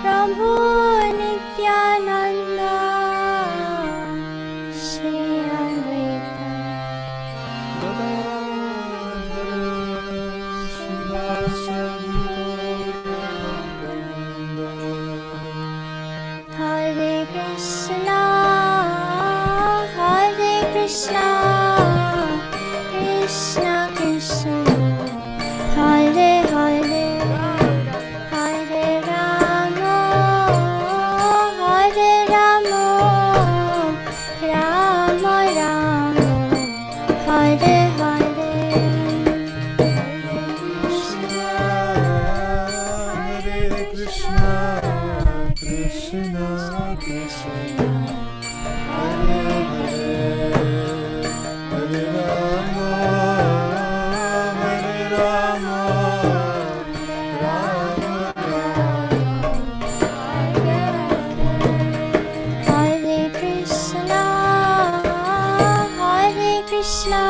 Prabhu Nityananda, Shri Advaita Hare Krishna, Hare Krishna, Krishna Krishna, Hare Hare, Hare Rama, Hare Rama, Rama Rama, Hare Hare. Hare Krishna, Krishna Krishna, Hare Hare, Hare Rama, Hare Rama, Rama Rama, Hare Krishna, Hare Krishna,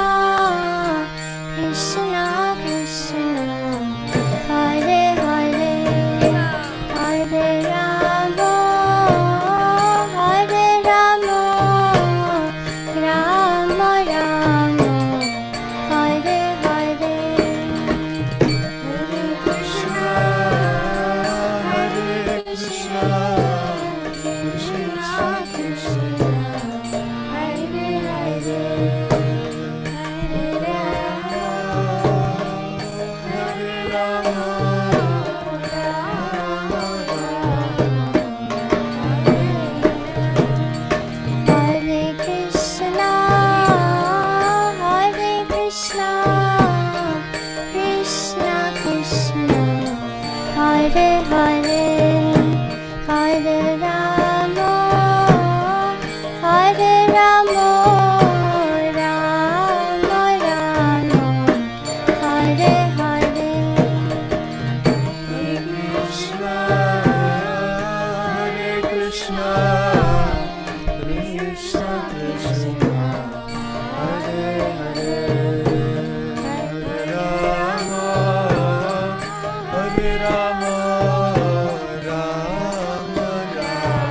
Krishna Krishna, Hare Hare, Hare Rama, Hare Rama, Rama Rama, Hare Hare. Hare Krishna, Hare Krishna, Krishna Krishna, Hare Hare, Hare Rama, Hare Rama, Rama Rama, Hare Krishna, Hare Krishna, Krishna Krishna, Hare Hare, Hare Rama, Hare Rama, Rama Rama, Hare Hare. Hare Krishna, Hare Krishna, Krishna Krishna, Hare Hare, Hare Rama, Hare Rama, Rama Rama,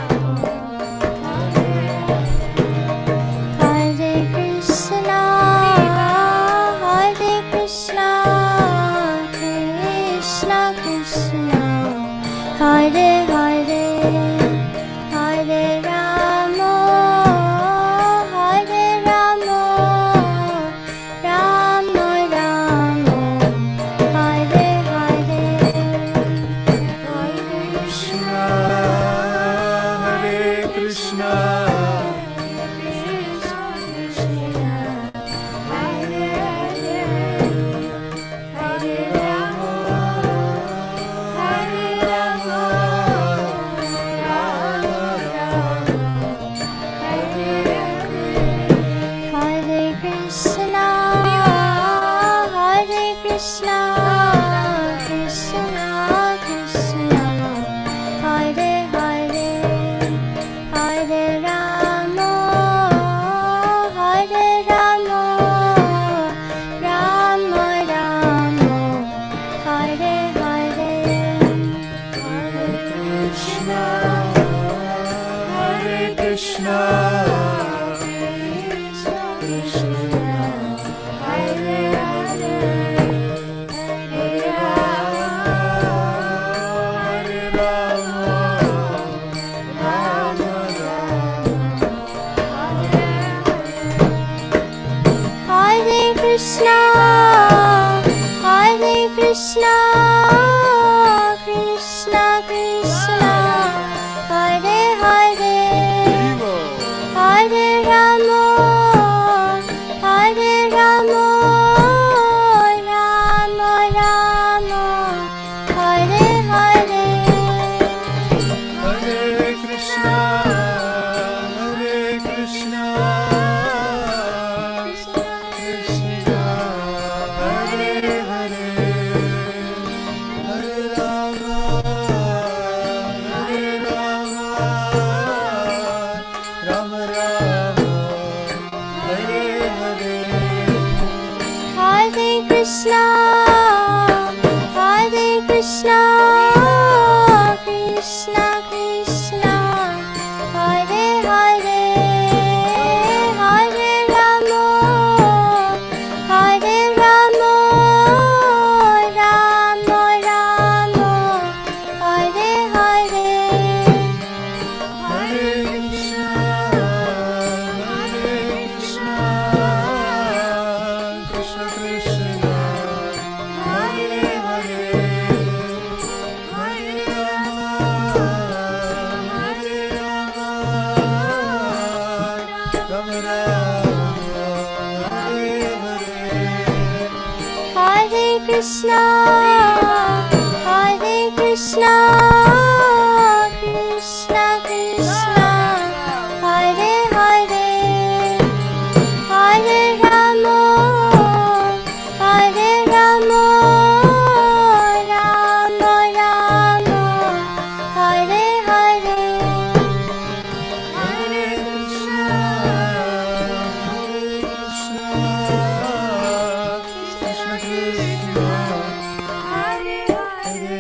Hare Krishna, Hare Krishna, Krishna Krishna, Hare Hare, Hare Rama, Hare Rama, Rama Rama, Hare Hare. Hare Krishna, Hare Krishna, Krishna Krishna, Hare Hare, Hare Rama, Hare Rama, Rama Rama, Hare Hare. Hare Krishna, Hare Krishna, Krishna Krishna, Hare Hare, Hare Rama, Hare Rama, Rama Rama, Hare Hare. Hare Krishna, Hare Krishna, Krishna Krishna, Hare Hare, Hare Rama, Hare Rama, Rama Rama, Hare Krishna, Hare Krishna, Krishna Krishna, Hare Hare, Hare Rama, Hare Rama, Rama Rama, Hare Hare. Hare Krishna, Hare Krishna, Krishna Krishna, Hare Hare, Krishna, Krishna Krishna, Hare Hare, Hare Rama, Hare Rama, Rama Rama, Hare Hare. Hare Krishna, Krishna Krishna, Hare Hare, Hare Rama, Hare Rama, Rama Rama, Hare Hare. Hare Krishna, Hare Krishna, Krishna Krishna, Hare Hare, Hare Rama, Hare Rama, Rama Rama, Hare Hare. Hare Krishna, Krishna Krishna, Hare Hare,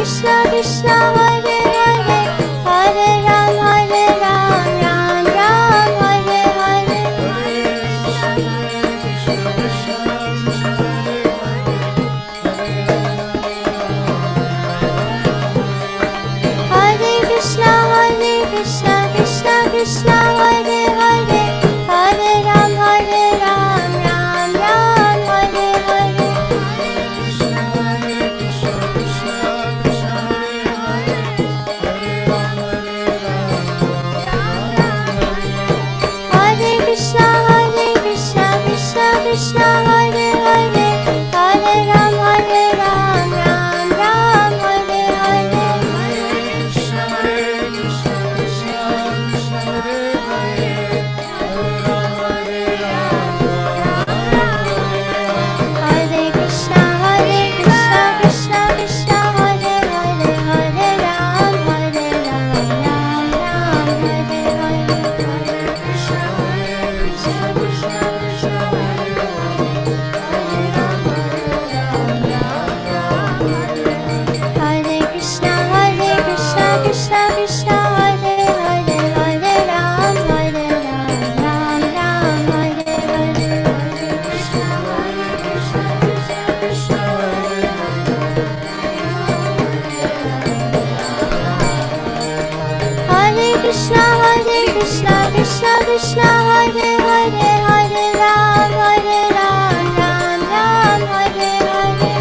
Krishna Krishna Hare Hare, Hare Ram Ram, Ram Ram Hare Hare. Hare Krishna Krishna Krishna Hare Hare, Hare Ram Ram, Ram Ram Hare Hare. Hare Krishna Krishna Krishna Hare Hare, Hare Ram Ram, Ram Ram Hare Hare. Hare Krishna Krishna Krishna Hare Hare, Hare Ram Ram, Ram Hare Hare. Hare Krishna Krishna Krishna Hare Hare, Hare Ram Ram, Ram Hare Hare. Hare Krishna Krishna Krishna Hare Hare, Hare Ram Ram, Ram Hare Hare.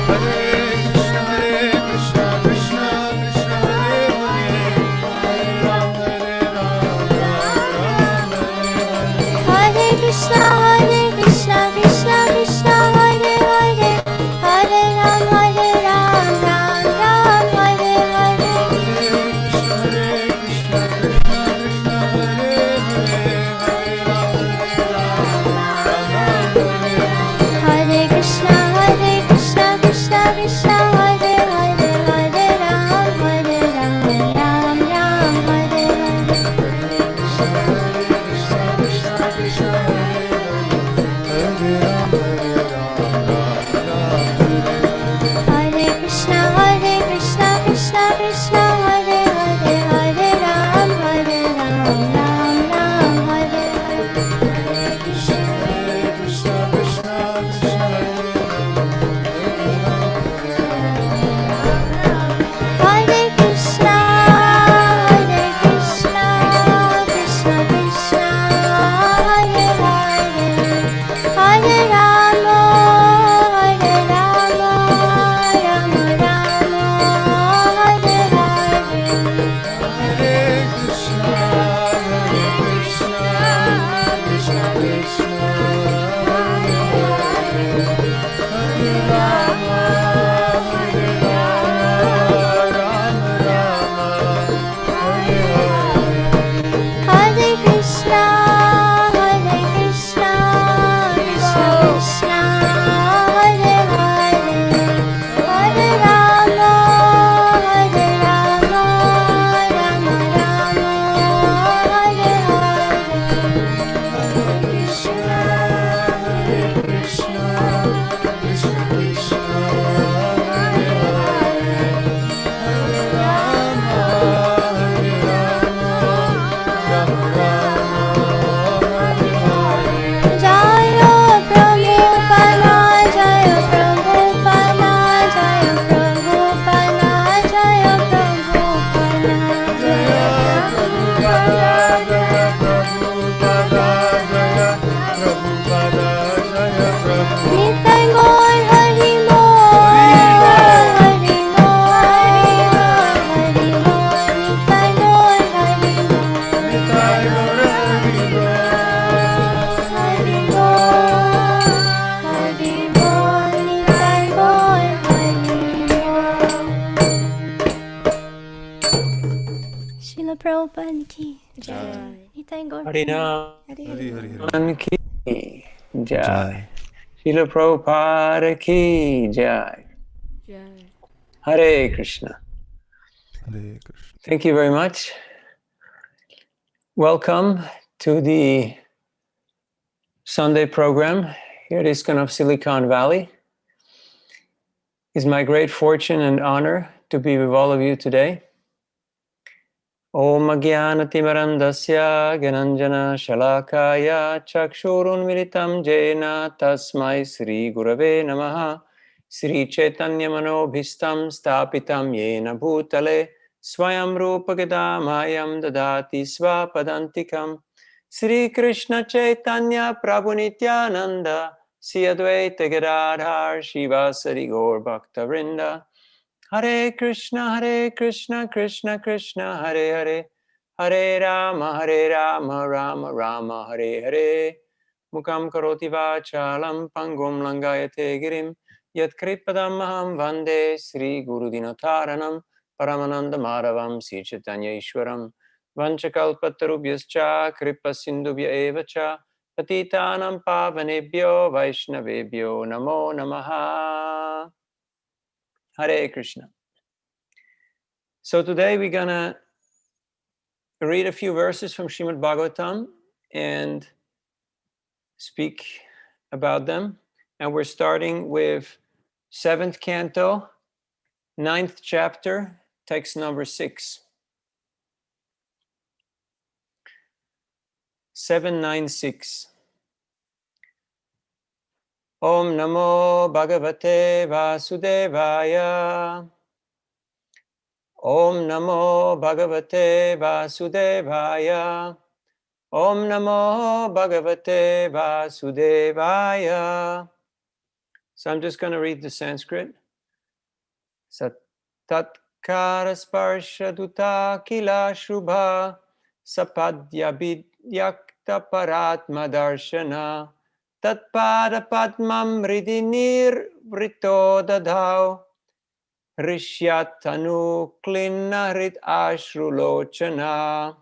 Hare Krishna Krishna Krishna Hare Hare, Hare Ram Ram Hare Hare. Hare Krishna Krishna Krishna Hare Hare, Hare Ram Ram Hare Hare. Hare Krishna Krishna Krishna Hare Hare, Hare Ram Ram Hare Hare. Hare Krishna Krishna Krishna Hare Hare, Hare Ram Ram Hare Hare. Hare Krishna Krishna Krishna Hare Hare, Hare Ram Ram Hare Srila Prabhupada ki jai. Thank God. Harinam Hari Hari. ki jai. Jai. Srila Prabhupada ki jai. Hare Krishna. Hare Krishna. Thank you very much. Welcome to the Sunday program here at ISKCON of Silicon Valley. It's my great fortune and honor to be with all of you today. Om Agyanatimarandasya Gananjana Shalakaya Chakshurunmilitam Jena Tasmai Sri Gurave Namaha Sri Chaitanya Manobhistam Stapitam Yena Bhutale Swayam Rupa Gadamayam Dadati Swapadantikam Sri Krishna Chaitanya Prabhu Nityananda Sri Advaita Gadadhar Shivasari Gaur Bhaktavrinda Hare Krishna, Krishna Krishna, Hare Hare, Hare Rama, Rama Rama, Hare Hare. Mukam karoti vachalam pangum langayate girim, yat kripadam maham vande Sri Guru Dinataranam, Paramananda Madhavam, Sri Chaitanya Ishwaram, Vanchakalpatarubhyascha, Kripa Sindhubhya evacha, Patitanam Pavanebhyo, Vaishnavebhyo, Namo Namaha. Hare Krishna. So today we're gonna read a few verses from Srimad Bhagavatam and speak about them. And we're starting with 7th canto, 9th chapter, text number 6. 796. Om Namo Bhagavate Vasudevaya. Om Namo Bhagavate Vasudevaya. Om Namo Bhagavate Vasudevaya. So I'm just going to read the Sanskrit. Tatkara sparsha duta kila shubha sapadya vidyakta paratma darshana tatpada padmam ridinir vrito dadhau rishyatanu klinna hrit ashrulochana.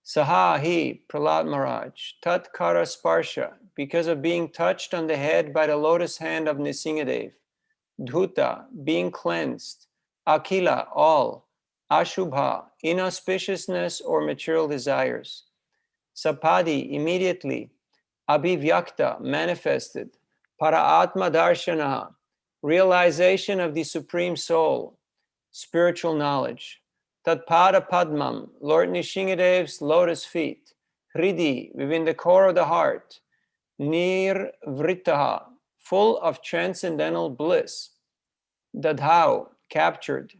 Saha he, Prahlad Maharaj, tat kara sparsha, because of being touched on the head by the lotus hand of Nrsingadev. Dhuta, being cleansed. Akila, all. Ashubha, inauspiciousness or material desires. Sapadi, immediately. Abhivyakta, manifested. Para-atma darshana, realization of the Supreme Soul. Spiritual knowledge. Tatpada Padmam, Lord Nrsingadev's lotus feet. Hridi, within the core of the heart. Nirvritaha, full of transcendental bliss. Dadhau, captured.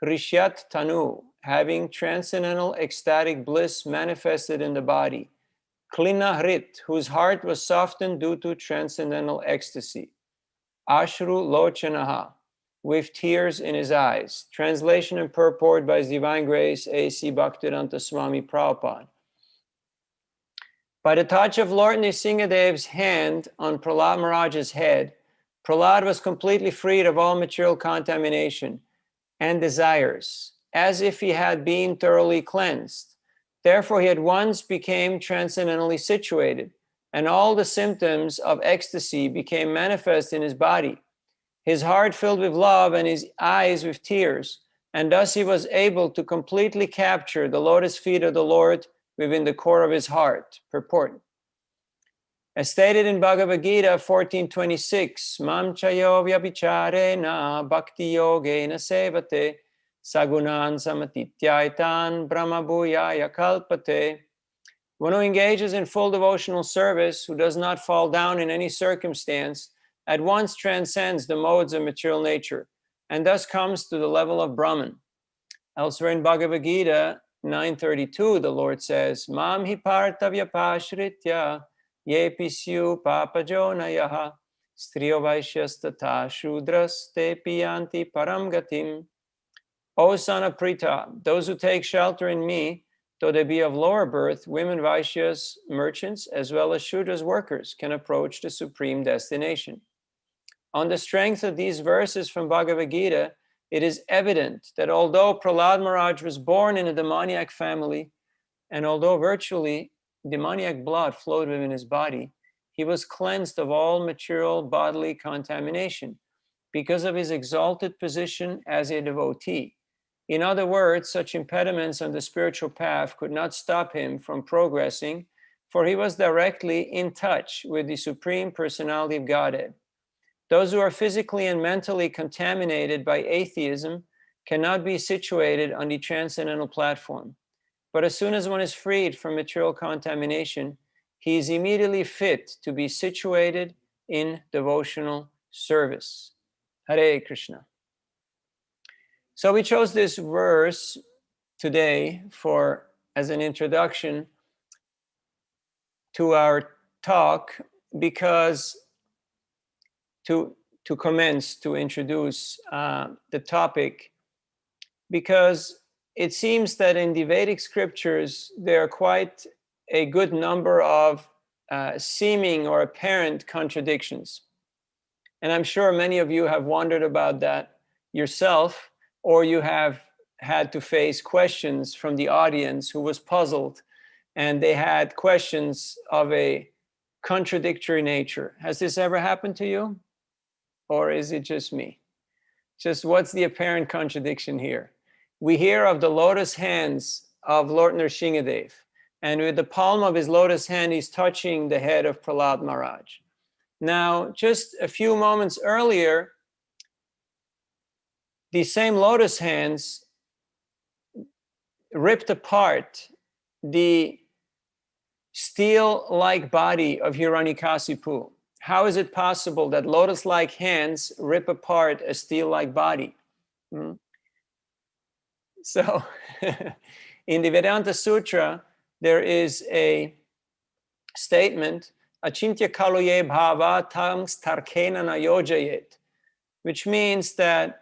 Hrishyat Tanu, having transcendental ecstatic bliss manifested in the body. Klina Hrit, whose heart was softened due to transcendental ecstasy. Ashru Lochanaha, with tears in his eyes. Translation and purport by His Divine Grace A.C. Bhaktivedanta Swami Prabhupada. By the touch of Lord Nrsingadev's hand on Prahlad Maharaj's head, Prahlad was completely freed of all material contamination and desires, as if he had been thoroughly cleansed. Therefore, he at once became transcendently situated, and all the symptoms of ecstasy became manifest in his body. His heart filled with love and his eyes with tears, and thus he was able to completely capture the lotus feet of the Lord within the core of his heart. Purport. As stated in Bhagavad Gita 14:26, Mam chayo vyabhicharena bhakti yogena sevate sagunan samatityaitan brahmabhuyaya kalpate. One who engages in full devotional service, who does not fall down in any circumstance, at once transcends the modes of material nature, and thus comes to the level of Brahman. Elsewhere in Bhagavad Gita 9:32, the Lord says, Mam hi partavya pashritya ye pisyu papajonayaha striyo vaishyastata shudras te piyanti param gatim. O son of Pritha, those who take shelter in me, though they be of lower birth, women Vaishyas, merchants, as well as Shudras workers, can approach the supreme destination. On the strength of these verses from Bhagavad Gita, it is evident that although Prahlad Maharaj was born in a demoniac family, and although virtually demoniac blood flowed within his body, he was cleansed of all material bodily contamination because of his exalted position as a devotee. In other words, such impediments on the spiritual path could not stop him from progressing, for he was directly in touch with the Supreme Personality of Godhead. Those who are physically and mentally contaminated by atheism cannot be situated on the transcendental platform. But as soon as one is freed from material contamination, he is immediately fit to be situated in devotional service. Hare Krishna. So we chose this verse today as an introduction to our talk, because to introduce the topic, because it seems that in the Vedic scriptures there are quite a good number of seeming or apparent contradictions. And I'm sure many of you have wondered about that yourself, or you have had to face questions from the audience who was puzzled, and they had questions of a contradictory nature. Has this ever happened to you? Or is it just me? Just what's the apparent contradiction here? We hear of the lotus hands of Lord Nrsingadev, and with the palm of his lotus hand, he's touching the head of Prahlad Maharaj. Now, just a few moments earlier, these same lotus hands ripped apart the steel-like body of Hiranyakasipu. How is it possible that lotus-like hands rip apart a steel-like body? So, in the Vedanta Sutra, there is a statement, Achintya kaloye bhava tangs tarkena na yojayet, which means that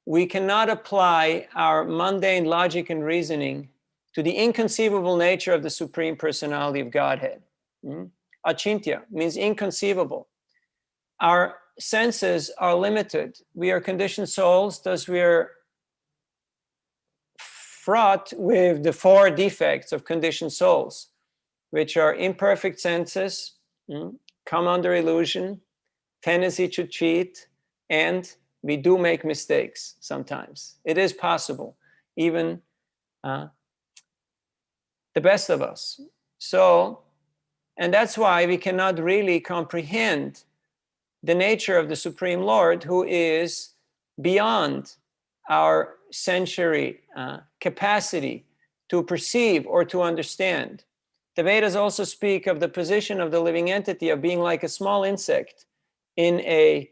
we cannot apply our mundane logic and reasoning to the inconceivable nature of the Supreme Personality of Godhead. Achintya means inconceivable. Our senses are limited. We are conditioned souls, thus we are fraught with the 4 defects of conditioned souls, which are imperfect senses, come under illusion, tendency to cheat, and we do make mistakes sometimes. It is possible, even the best of us. So, and that's why we cannot really comprehend the nature of the Supreme Lord, who is beyond our sensory capacity to perceive or to understand. The Vedas also speak of the position of the living entity of being like a small insect in a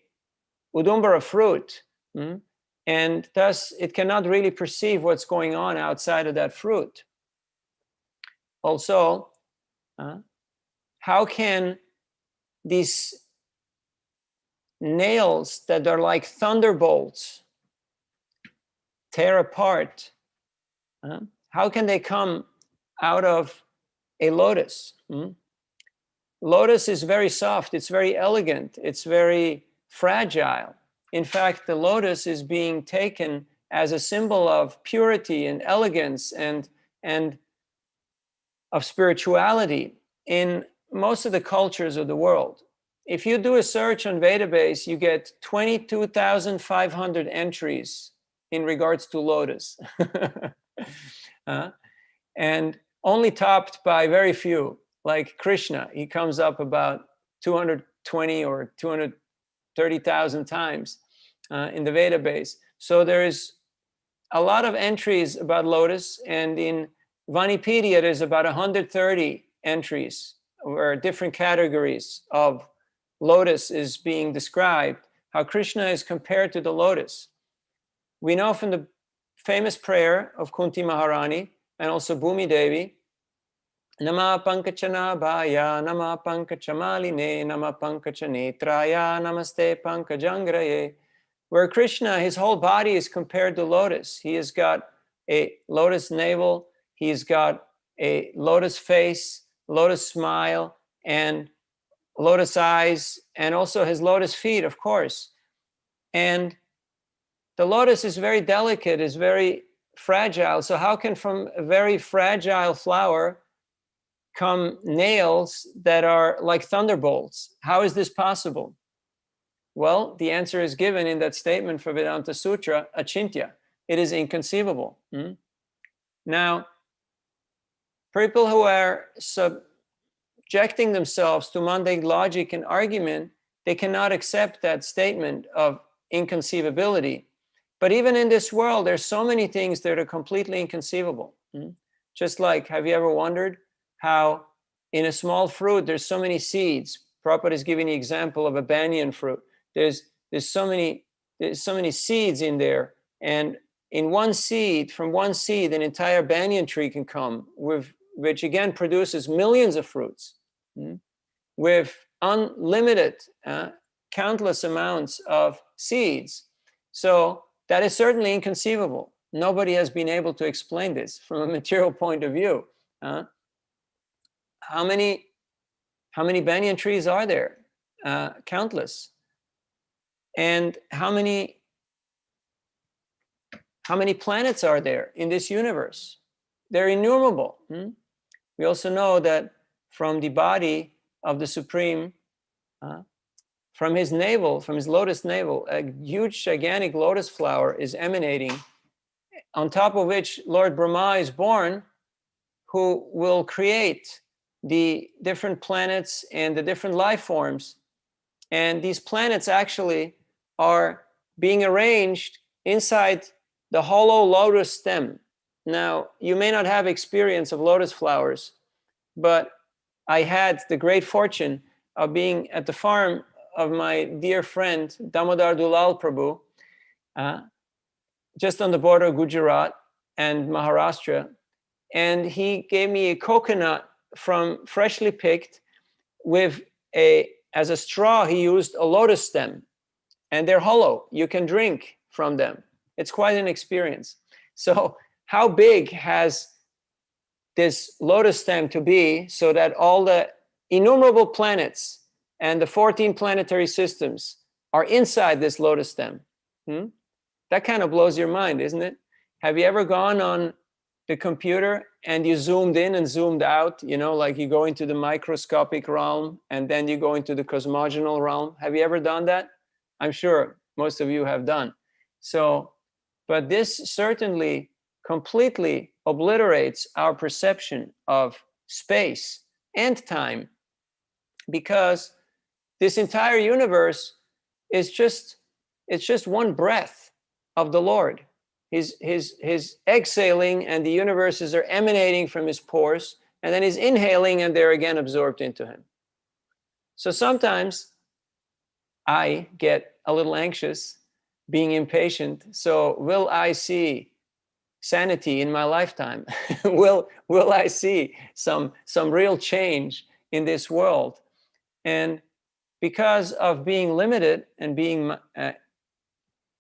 udumbara fruit, and thus it cannot really perceive what's going on outside of that fruit. Also, how can these nails that are like thunderbolts tear apart, how can they come out of a lotus? Lotus is very soft, it's very elegant, it's very fragile. In fact, the lotus is being taken as a symbol of purity and elegance and of spirituality in most of the cultures of the world. If you do a search on Vedabase, you get 22,500 entries in regards to lotus. And only topped by very few, like Krsna. He comes up about 220 or 230,000 times in the Vedabase. So there is a lot of entries about lotus, and in Vanipedia there's about 130 entries where different categories of lotus is being described, how Krishna is compared to the lotus. We know from the famous prayer of Kunti Maharani and also Bhumi Devi, Nama Pankachanabhaya, Nama Pankachamaline, Nama Pankachanetraya, Namaste Pankajangraye, where Krishna, his whole body is compared to lotus. He has got a lotus navel, he's got a lotus face, lotus smile, and lotus eyes, and also his lotus feet, of course. And the lotus is very delicate, is very fragile. So how can from a very fragile flower come nails that are like thunderbolts? How is this possible? Well, the answer is given in that statement for Vedanta Sutra, Achintya. It is inconceivable. Now, people who are subjecting themselves to mundane logic and argument, they cannot accept that statement of inconceivability. But even in this world, there's so many things that are completely inconceivable. Just like, have you ever wondered how in a small fruit, there's so many seeds? Prabhupada is giving the example of a banyan fruit. There's so many seeds in there. And in one seed, from one seed, an entire banyan tree can come, which again produces millions of fruits, with unlimited, countless amounts of seeds. So that is certainly inconceivable. Nobody has been able to explain this from a material point of view. How many banyan trees are there? Countless. And how many planets are there in this universe? They're innumerable. We also know that from the body of the Supreme, from his navel, from his lotus navel, a huge, gigantic lotus flower is emanating, on top of which Lord Brahma is born, who will create the different planets and the different life forms. And these planets actually are being arranged inside the hollow lotus stem. Now, you may not have experience of lotus flowers, but I had the great fortune of being at the farm of my dear friend, Damodar Dulal Prabhu, just on the border of Gujarat and Maharashtra. And he gave me a coconut from freshly picked with as a straw, he used a lotus stem. And they're hollow. You can drink from them. It's quite an experience. So how big has this lotus stem to be so that all the innumerable planets and the 14 planetary systems are inside this lotus stem? That kind of blows your mind, isn't it? Have you ever gone on the computer and you zoomed in and zoomed out, like you go into the microscopic realm and then you go into the cosmogonal realm? Have you ever done that? I'm sure most of you have done. So, but this certainly completely obliterates our perception of space and time, because this entire universe is just one breath of the Lord. His exhaling and the universes are emanating from his pores, and then he's inhaling and they're again absorbed into him. So sometimes I get a little anxious, being impatient. So will I see sanity in my lifetime? will I see some real change in this world? And because of being limited and being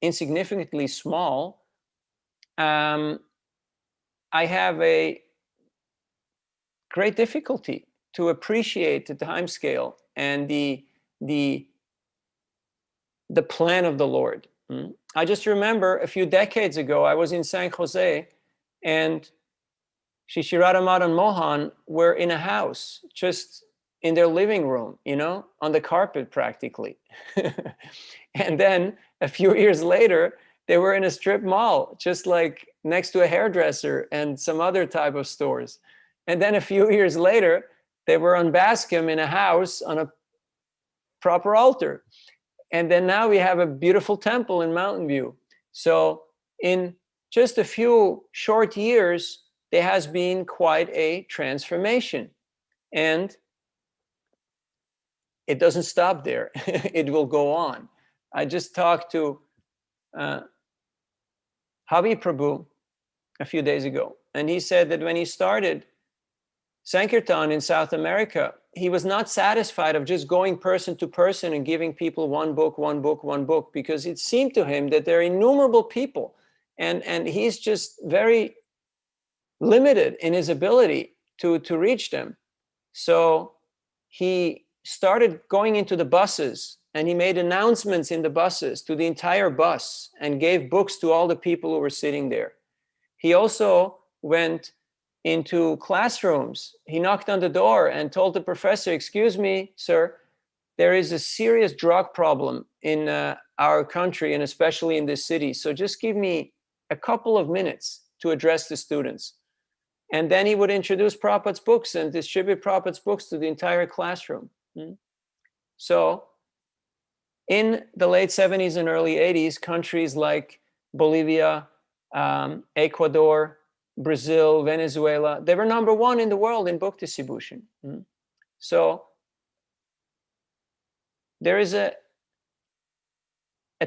insignificantly small, I have a great difficulty to appreciate the time scale and the plan of the Lord. I just remember a few decades ago, I was in San Jose, and Shri Radha Madan Mohan were in a house, just in their living room, on the carpet practically. And then a few years later, they were in a strip mall, just like next to a hairdresser and some other type of stores. And then a few years later, they were on Bascom in a house on a proper altar. And then now we have a beautiful temple in Mountain View. So in just a few short years, there has been quite a transformation. And it doesn't stop there. It will go on. I just talked to Javi Prabhu a few days ago, and he said that when he started Sankirtan in South America, he was not satisfied of just going person to person and giving people one book, because it seemed to him that there are innumerable people, and he's just very limited in his ability to reach them. So he started going into the buses, and he made announcements in the buses to the entire bus and gave books to all the people who were sitting there. He also went into classrooms. He knocked on the door and told the professor, "Excuse me, sir, there is a serious drug problem in our country, and especially in this city. So just give me a couple of minutes to address the students." And then he would introduce Prabhupada's books and distribute Prabhupada's books to the entire classroom. So in the late 70s and early 80s, countries like Bolivia, Ecuador, Brazil, Venezuela. They were number one in the world in book distribution. So there is a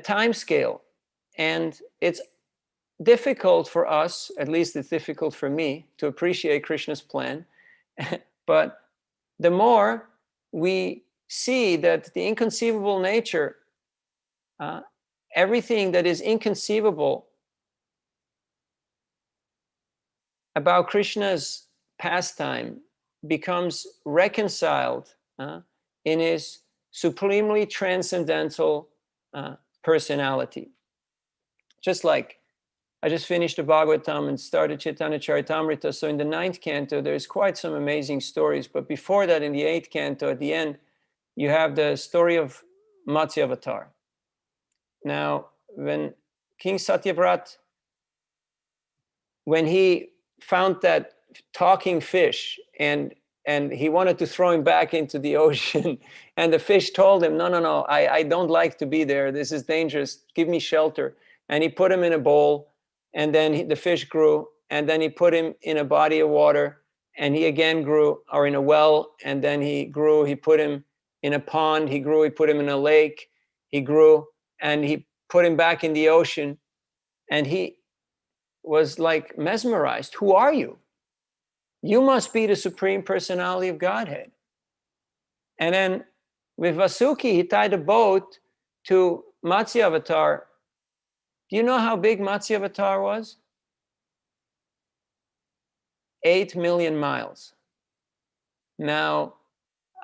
time scale, and it's difficult for us, at least it's difficult for me, to appreciate Krishna's plan. But the more we see that the inconceivable nature, everything that is inconceivable about Krishna's pastime becomes reconciled in his supremely transcendental personality. Just like I just finished the Bhagavatam and started Chaitanya Charitamrita. So in the 9th canto, there's quite some amazing stories. But before that, in the 8th canto, at the end, you have the story of Matsyavatar. Now, when King Satyavrat, when he found that talking fish and he wanted to throw him back into the ocean, and the fish told him, no, I don't like to be there. This is dangerous. Give me shelter. And he put him in a bowl, and then the fish grew, and then he put him in a body of water, and he again grew, or in a well, and then he grew. He put him in a pond, he grew. He put him in a lake, he grew, and he put him back in the ocean, and he was like mesmerized. Who are you? You must be the Supreme Personality of Godhead. And then with Vasuki, he tied a boat to Matsyavatar. Do you know how big Matsyavatar was? 8 million miles. Now,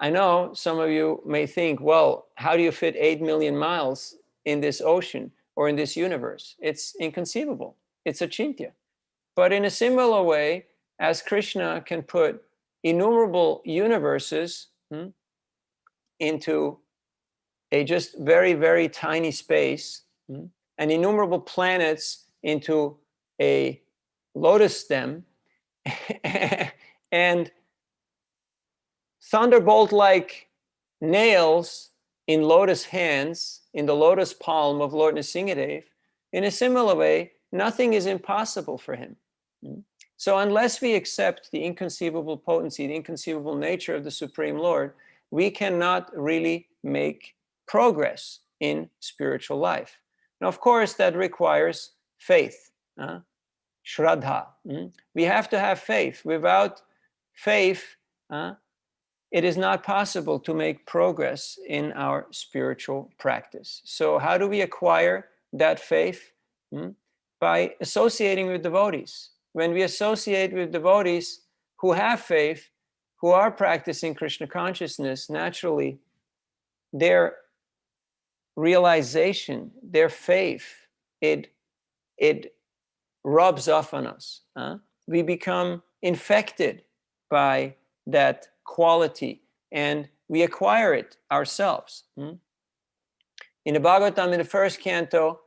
I know some of you may think, well, how do you fit 8 million miles in this ocean or in this universe? It's inconceivable. It's achintya. But in a similar way, as Krishna can put innumerable universes into a just very, very tiny space, and innumerable planets into a lotus stem, and thunderbolt-like nails in lotus hands, in the lotus palm of Lord Nrsingadev, in a similar way, nothing is impossible for him. So unless we accept the inconceivable potency, the inconceivable nature of the Supreme Lord, we cannot really make progress in spiritual life. Now, of course, that requires faith, shraddha. We have to have faith. Without faith, it is not possible to make progress in our spiritual practice. So how do we acquire that faith? By associating with devotees. When we associate with devotees who have faith, who are practicing Krishna consciousness, naturally, their realization, their faith, it rubs off on us. We become infected by that quality, and we acquire it ourselves. In the Bhagavatam, in the 1st canto,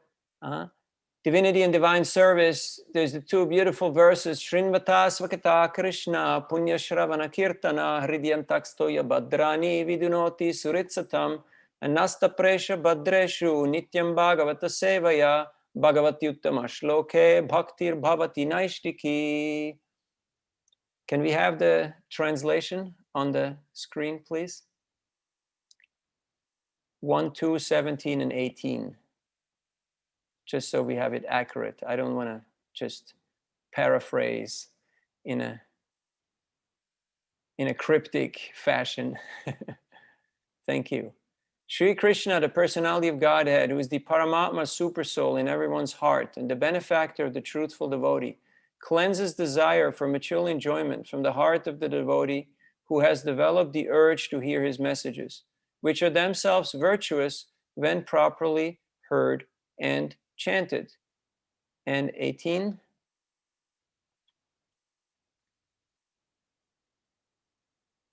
Divinity and Divine Service, there's the 2 beautiful verses, Shrinvata Svakata Krishna, Punya Shravana Kirtana, Hridyantakstoya Badrani, Vidunoti Suritsatam, Anasta Presha Badreshu, Nityam Bhagavata Sevaya, Bhagavati Uttama Shloke, Bhaktir Bhavati Naishtiki. Can we have the translation on the screen, please? 1, 2, 17, and 18. Just so we have it accurate. I don't want to just paraphrase in a cryptic fashion. Thank you. Sri Krishna, the personality of Godhead, who is the Paramatma supersoul in everyone's heart and the benefactor of the truthful devotee, cleanses desire for material enjoyment from the heart of the devotee who has developed the urge to hear his messages, which are themselves virtuous when properly heard and chanted. And 18.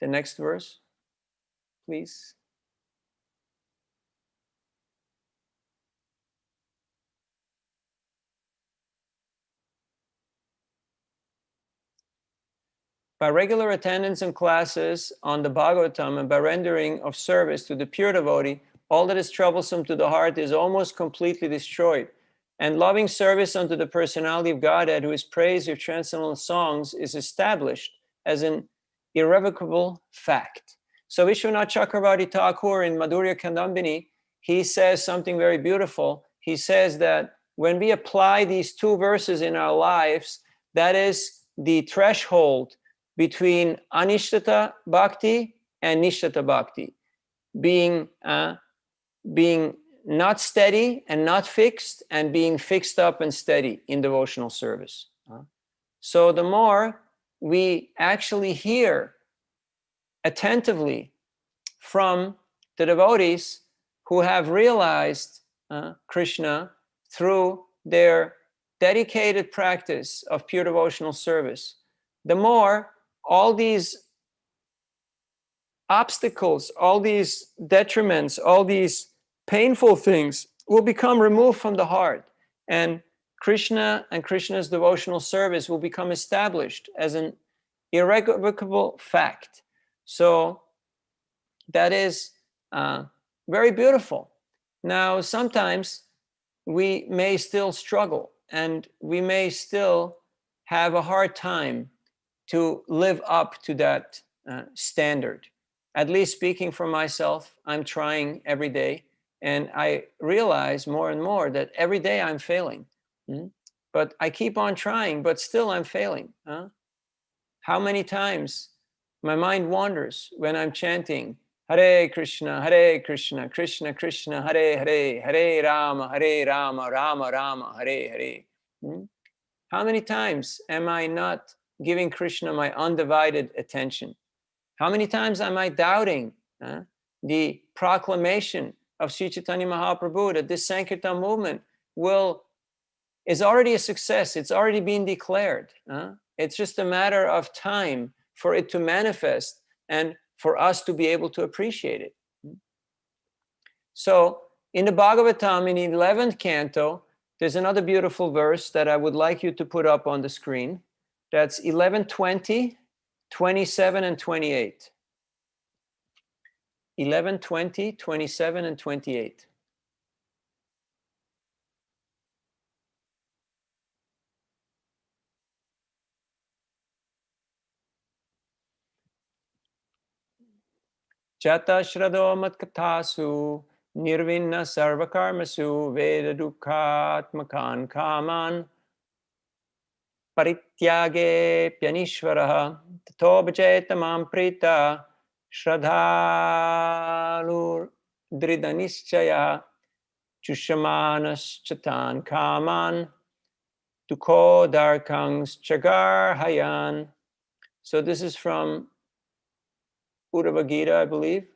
The next verse, please. By regular attendance in classes on the Bhagavatam and by rendering of service to the pure devotee, all that is troublesome to the heart is almost completely destroyed. And loving service unto the personality of Godhead, who is praised with transcendental songs, is established as an irrevocable fact. So Vishwanath Chakravarti Thakur in Madhurya Kandambini, he says something very beautiful. He says that when we apply these two verses in our lives, that is the threshold between anishtata bhakti and nishtata bhakti, being not steady and not fixed, and being fixed up and steady in devotional service. So the more we actually hear attentively from the devotees who have realized Krishna through their dedicated practice of pure devotional service, the more all these obstacles, all these detriments, all these painful things will become removed from the heart, and Krishna and Krishna's devotional service will become established as an irrevocable fact. So that is very beautiful. Now, sometimes we may still struggle, and we may still have a hard time to live up to that standard. At least speaking for myself, I'm trying every day, and I realize more and more that every day I'm failing. But I keep on trying, but still I'm failing. How many times my mind wanders when I'm chanting Hare Krishna, Krishna Krishna, Hare Hare, Hare Rama, Rama Rama, Hare Hare. How many times am I not giving Krishna my undivided attention? How many times am I doubting the proclamation of Sri Chaitanya Mahaprabhu that this Sankirtan movement is already a success? It's already been declared. It's just a matter of time for it to manifest and for us to be able to appreciate it. So in the Bhagavatam, in the 11th canto, there's another beautiful verse that I would like you to put up on the screen. That's 11:20, 27, and 28. 11:20, 27, and 28. Jata Shrado Matkathasu Nirvinna Sarvakarmasu Veda Dukhatmakan Kaman Parityage Pyanishvaraha Tato Bhajetamam Prita Shradhalur Dridanischaya Chushamanas Chatan Kaman Dukho Darkangs Chagar Hayan. So this is from Uddhava Gita, I believe.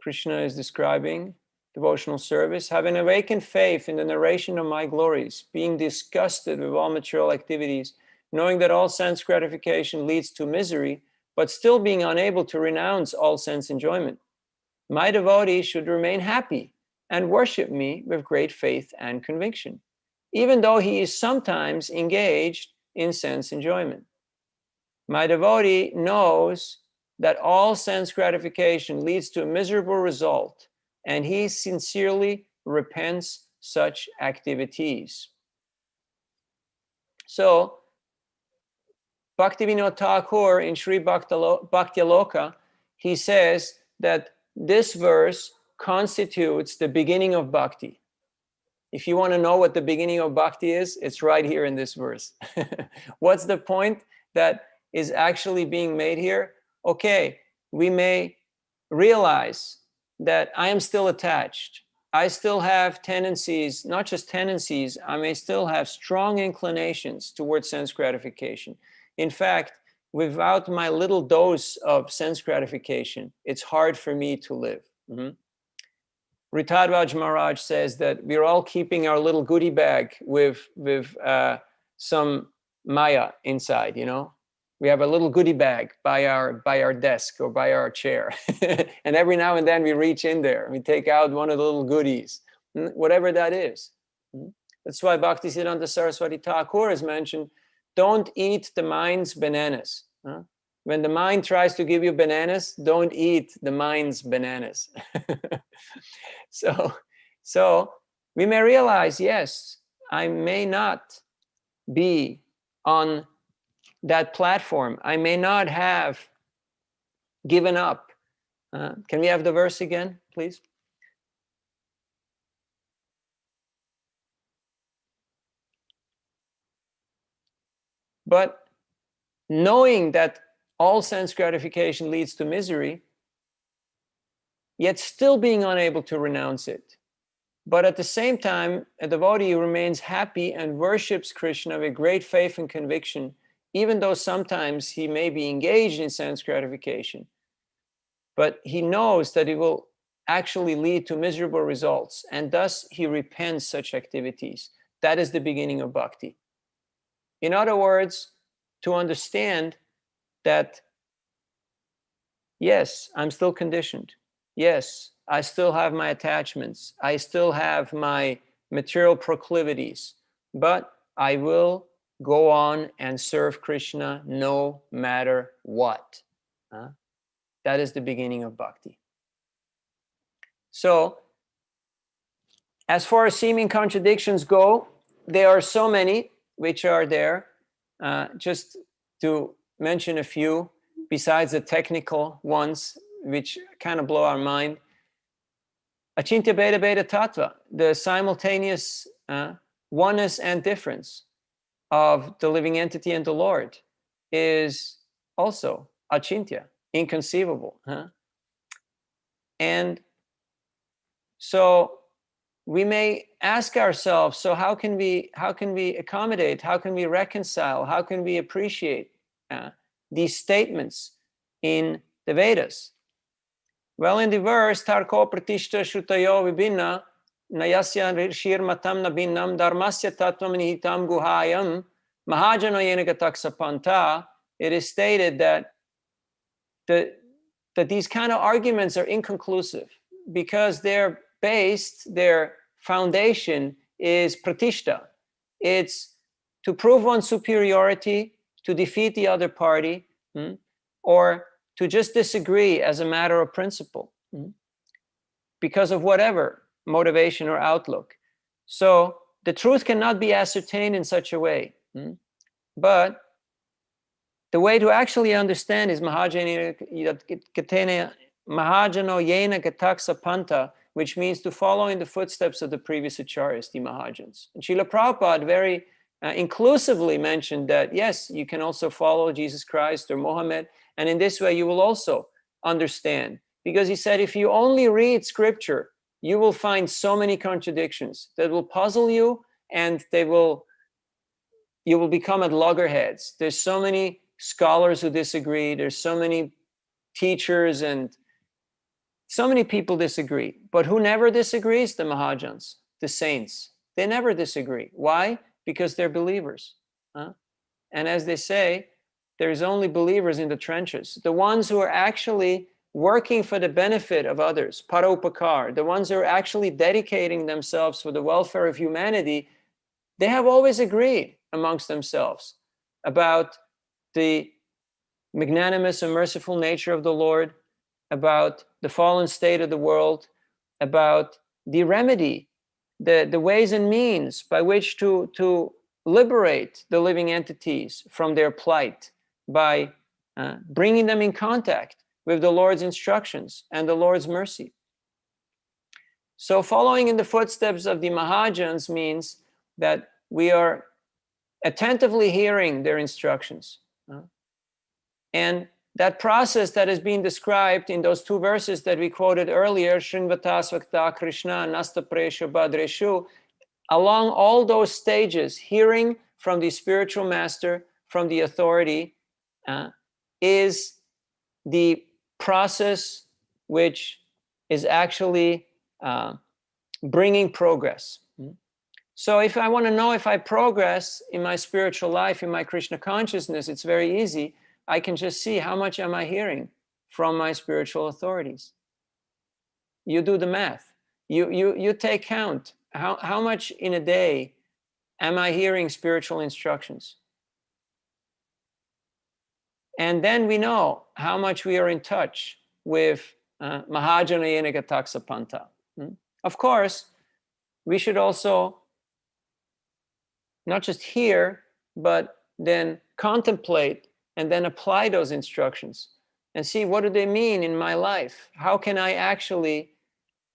Krishna is describing devotional service. Having awakened faith in the narration of my glories, being disgusted with all material activities, knowing that all sense gratification leads to misery, but still being unable to renounce all sense enjoyment, my devotee should remain happy and worship me with great faith and conviction, even though he is sometimes engaged in sense enjoyment. My devotee knows that all sense gratification leads to a miserable result, and he sincerely repents such activities. So, Bhaktivinoda Thakur in Sri Bhaktialoka, he says that this verse constitutes the beginning of bhakti. If you want to know what the beginning of bhakti is, it's right here in this verse. What's the point that is actually being made here? Okay, we may realize that I am still attached. I still have tendencies, not just tendencies, I may still have strong inclinations towards sense gratification. In fact, without my little dose of sense gratification, it's hard for me to live. Ritadvaj Maharaj says that we're all keeping our little goodie bag with some maya inside, you know? We have a little goodie bag by our desk or by our chair. And every now and then we reach in there, we take out one of the little goodies, whatever that is. That's why Bhaktisiddhanta Saraswati Thakur has mentioned, don't eat the mind's bananas. When the mind tries to give you bananas, don't eat the mind's bananas. So we may realize, yes, I may not be on that platform. I may not have given up. Can we have the verse again, please? But knowing that all sense gratification leads to misery, yet still being unable to renounce it. But at the same time, a devotee remains happy and worships Krishna with great faith and conviction, even though sometimes he may be engaged in sense gratification. But he knows that it will actually lead to miserable results, and thus he repents such activities. That is the beginning of bhakti. In other words, to understand that, yes, I'm still conditioned. Yes, I still have my attachments. I still have my material proclivities, but I will go on and serve Krishna no matter what. That is the beginning of bhakti. So, as far as seeming contradictions go, there are so many which are there. Just to mention a few, besides the technical ones, which kind of blow our mind. Achintya Bheda Bheda Tattva, the simultaneous oneness and difference of the living entity and the Lord, is also achintya, inconceivable. And so we may ask ourselves, so how can we accommodate, how can we reconcile, how can we appreciate these statements in the Vedas? Well, in the verse, Tarko Pratishta Shrutayo Vibhinna Nayasya Shir Matam Nabhinnam Dharmasya Tattvam Nihitam Guhayam Mahajano Yenagatak, it is stated that these kind of arguments are inconclusive because their foundation is pratishta. It's to prove one's superiority, to defeat the other party, or to just disagree as a matter of principle, because of whatever motivation or outlook. So the truth cannot be ascertained in such a way. But the way to actually understand is mahajano yena gataksa panta, which means to follow in the footsteps of the previous acharyas, the mahajans. And Srila Prabhupada very inclusively mentioned that, yes, you can also follow Jesus Christ or Mohammed, and in this way you will also understand. Because he said, if you only read scripture, you will find so many contradictions that will puzzle you, and you will become at loggerheads. There's so many scholars who disagree. There's so many teachers and so many people disagree. But who never disagrees? The mahajans, the saints. They never disagree. Why? Because they're believers. And as they say, there's only believers in the trenches. The ones who are actually working for the benefit of others, paropakar, the ones who are actually dedicating themselves for the welfare of humanity, they have always agreed amongst themselves about the magnanimous and merciful nature of the Lord, about the fallen state of the world, about the remedy, the ways and means by which to liberate the living entities from their plight by bringing them in contact with the Lord's instructions and the Lord's mercy. So following in the footsteps of the mahajans means that we are attentively hearing their instructions. And that process that is being described in those two verses that we quoted earlier, Shrinvatasvakta Krishna Nasta Presha Badreshu, along all those stages, hearing from the spiritual master, from the authority, is the process which is actually bringing progress. So if I want to know if I progress in my spiritual life, in my Krishna consciousness, it's very easy. I can just see how much am I hearing from my spiritual authorities. You do the math. You take count. How much in a day am I hearing spiritual instructions? And then we know how much we are in touch with mahajana yenaka taksapanta. Of course, we should also not just hear, but then contemplate and then apply those instructions and see, what do they mean in my life? How can I actually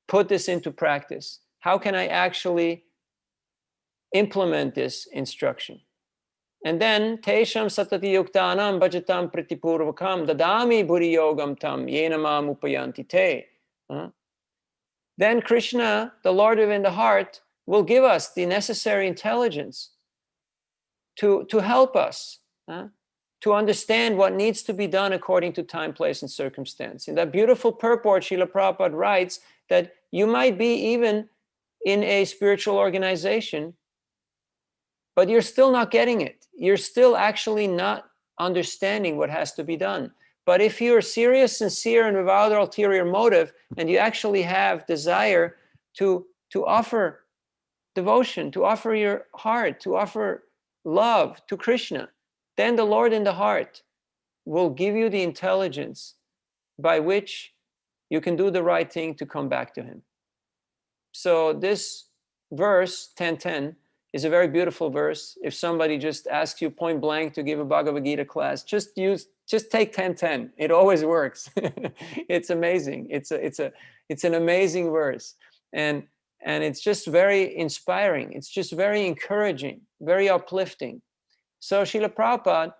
put this into practice? How can I actually implement this instruction? And then tesham satati yuktanam bhajatam pritipurvakam dadami bhuri yogam tam yenamam upayanti te. Then Krishna, the Lord within the heart, will give us the necessary intelligence to help us to understand what needs to be done according to time, place, and circumstance. In that beautiful purport, Srila Prabhupada writes that you might be even in a spiritual organization, but you're still not getting it. You're still actually not understanding what has to be done. But if you're serious, sincere, and without ulterior motive, and you actually have desire to offer devotion, to offer your heart, to offer love to Krishna, then the Lord in the heart will give you the intelligence by which you can do the right thing to come back to him. So this verse 10:10 is a very beautiful verse. If somebody just asks you point blank to give a Bhagavad Gita class, just take 10:10. It always works. It's amazing. It's an amazing verse, and it's just very inspiring. It's just very encouraging, very uplifting. So Srila Prabhupada,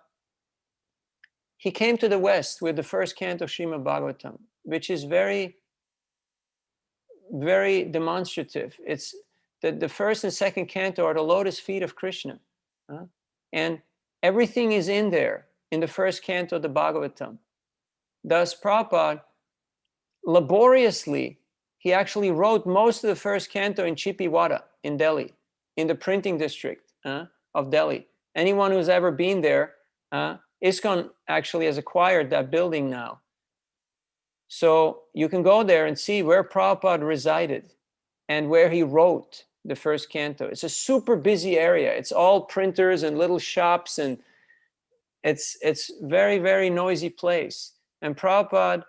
he came to the West with the first canto of Srimad Bhagavatam, which is very, very demonstrative. It's the first and second canto are the lotus feet of Krishna. And everything is in there in the first canto of the Bhagavatam. Thus, Prabhupada, laboriously, he actually wrote most of the first canto in Chippiwada in Delhi, in the printing district of Delhi. Anyone who's ever been there, ISKCON actually has acquired that building now. So you can go there and see where Prabhupada resided and where he wrote the first canto. It's a super busy area. It's all printers and little shops, and it's very, very noisy place. And Prabhupada,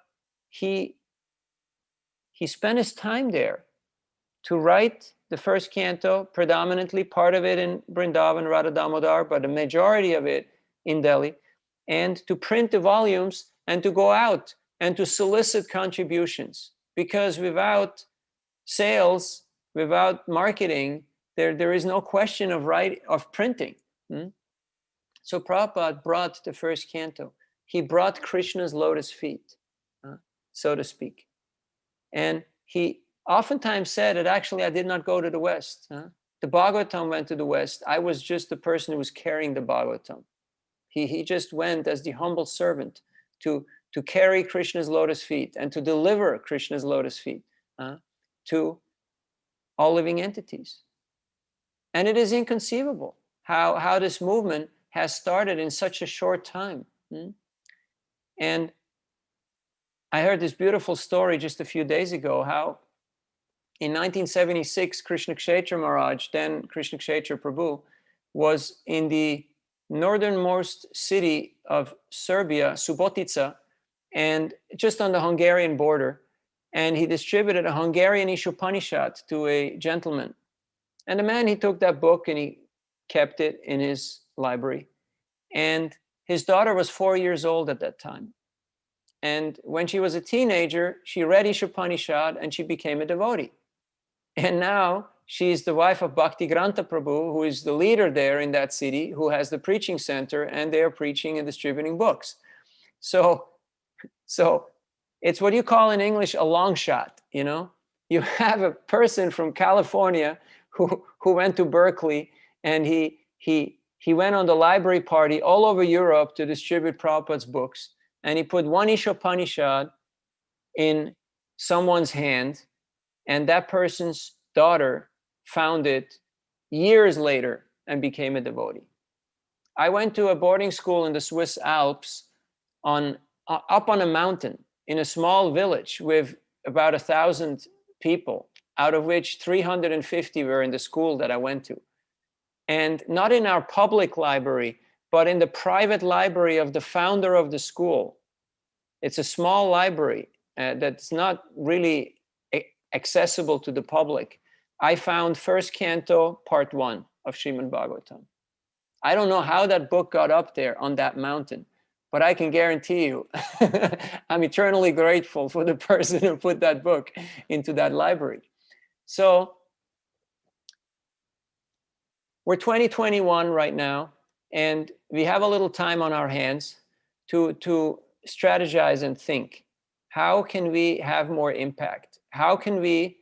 he spent his time there to write the first canto, predominantly part of it in Vrindavan, Radha Damodar, but the majority of it in Delhi, and to print the volumes and to go out and to solicit contributions. Because without sales, without marketing, there is no question of printing. So Prabhupada brought the first canto. He brought Krishna's lotus feet, so to speak. And he oftentimes said that actually I did not go to the West. The Bhagavatam went to the West. I was just the person who was carrying the Bhagavatam. He just went as the humble servant to carry Krishna's lotus feet and to deliver Krishna's lotus feet to all living entities. And it is inconceivable how this movement has started in such a short time. And I heard this beautiful story just a few days ago, how in 1976, Krishna Kshetra Maharaj, then Krishna Kshetra Prabhu, was in the northernmost city of Serbia, Subotica, and just on the Hungarian border. And he distributed a Hungarian Ishopanishad to a gentleman. And the man, he took that book and he kept it in his library. And his daughter was 4 years old at that time. And when she was a teenager, she read Ishopanishad and she became a devotee. And now she's the wife of Bhakti Granta Prabhu, who is the leader there in that city, who has the preaching center, and they are preaching and distributing books. So it's what you call in English a long shot, you know? You have a person from California who went to Berkeley, and he went on the library party all over Europe to distribute Prabhupada's books, and he put one Ishopanishad in someone's hand, and that person's daughter found it years later and became a devotee. I went to a boarding school in the Swiss Alps up on a mountain in a small village with about 1,000 people, out of which 350 were in the school that I went to. And not in our public library, but in the private library of the founder of the school. It's a small library that's not really accessible to the public. I found first canto, part 1 of Srimad Bhagavatam. I don't know how that book got up there on that mountain, but I can guarantee you, I'm eternally grateful for the person who put that book into that library. So we're 2021 right now, and we have a little time on our hands to strategize and think. How can we have more impact? How can we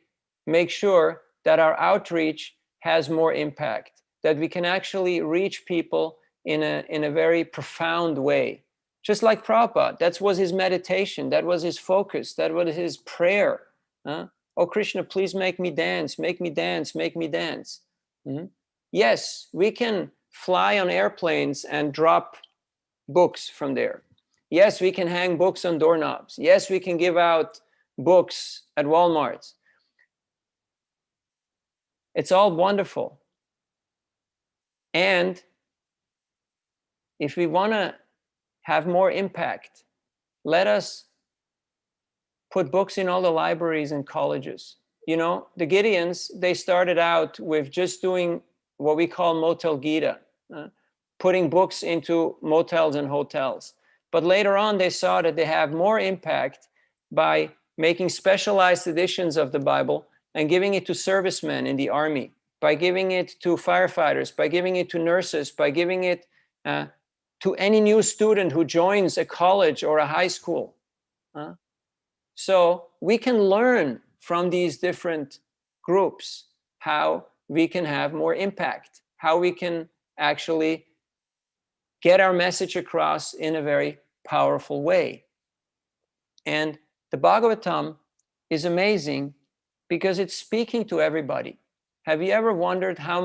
make sure that our outreach has more impact, that we can actually reach people in a very profound way? Just like Prabhupada, that was his meditation, that was his focus, that was his prayer. Oh, Krishna, please make me dance, make me dance, make me dance. Yes, we can fly on airplanes and drop books from there. Yes, we can hang books on doorknobs. Yes, we can give out books at Walmart. It's all wonderful. And if we want to have more impact, let us put books in all the libraries and colleges. You know, the Gideons, they started out with just doing what we call Motel Gita, putting books into motels and hotels. But later on, they saw that they have more impact by making specialized editions of the Bible and giving it to servicemen in the army, by giving it to firefighters, by giving it to nurses, by giving it to any new student who joins a college or a high school. So we can learn from these different groups how we can have more impact, how we can actually get our message across in a very powerful way. And the Bhagavatam is amazing because it's speaking to everybody. Have you ever wondered how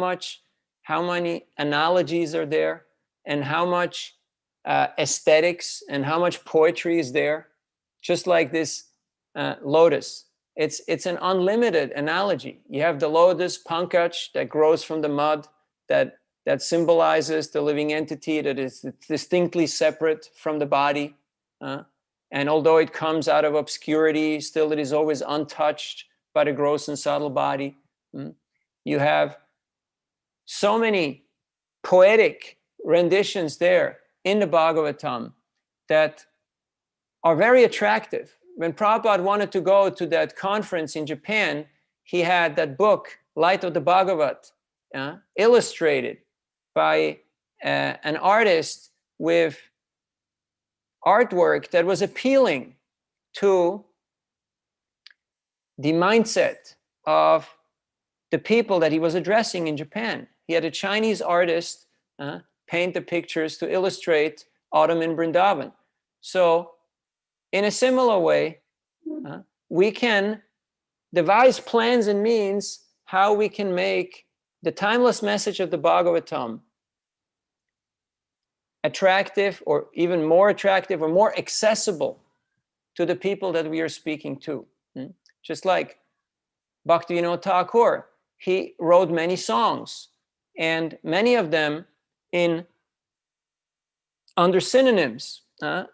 many analogies are there, and how much aesthetics and how much poetry is there? Just like this lotus. It's an unlimited analogy. You have the lotus, pankaj, that grows from the mud, that symbolizes the living entity that is distinctly separate from the body. And although it comes out of obscurity, still it is always untouched by the gross and subtle body. You have so many poetic renditions there in the Bhagavatam that are very attractive. When Prabhupada wanted to go to that conference in Japan, he had that book, Light of the Bhagavat, illustrated by an artist with artwork that was appealing to the mindset of the people that he was addressing in Japan. He had a Chinese artist paint the pictures to illustrate autumn in Vrindavan. So in a similar way, we can devise plans and means how we can make the timeless message of the Bhagavatam attractive, or even more attractive, or more accessible to the people that we are speaking to. Just like Bhaktivinoda Thakur, he wrote many songs, and many of them under synonyms.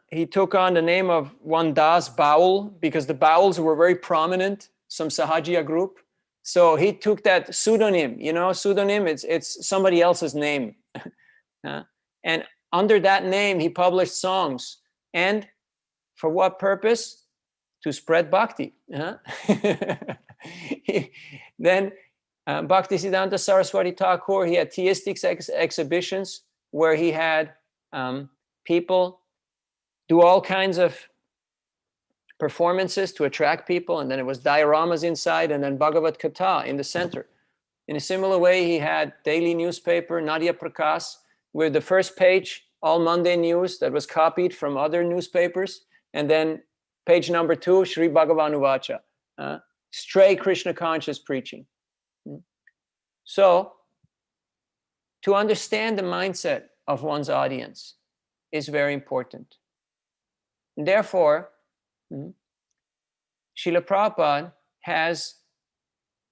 He took on the name of one Das Baul because the Bauls were very prominent, some Sahajiya group. So he took that pseudonym, pseudonym, it's somebody else's name. And under that name, he published songs. And for what purpose? To spread bhakti. Then Bhaktisiddhanta Saraswati Thakur, he had theistic exhibitions where he had people do all kinds of performances to attract people, and then it was dioramas inside, and then Bhagavad Katha in the center. In a similar way, he had daily newspaper, Nadia Prakas, with the first page, all Monday news that was copied from other newspapers, and then page number 2, Sri Bhagavan Uvacha, stray Krishna conscious preaching. So, to understand the mindset of one's audience is very important. And therefore, Srila Prabhupada has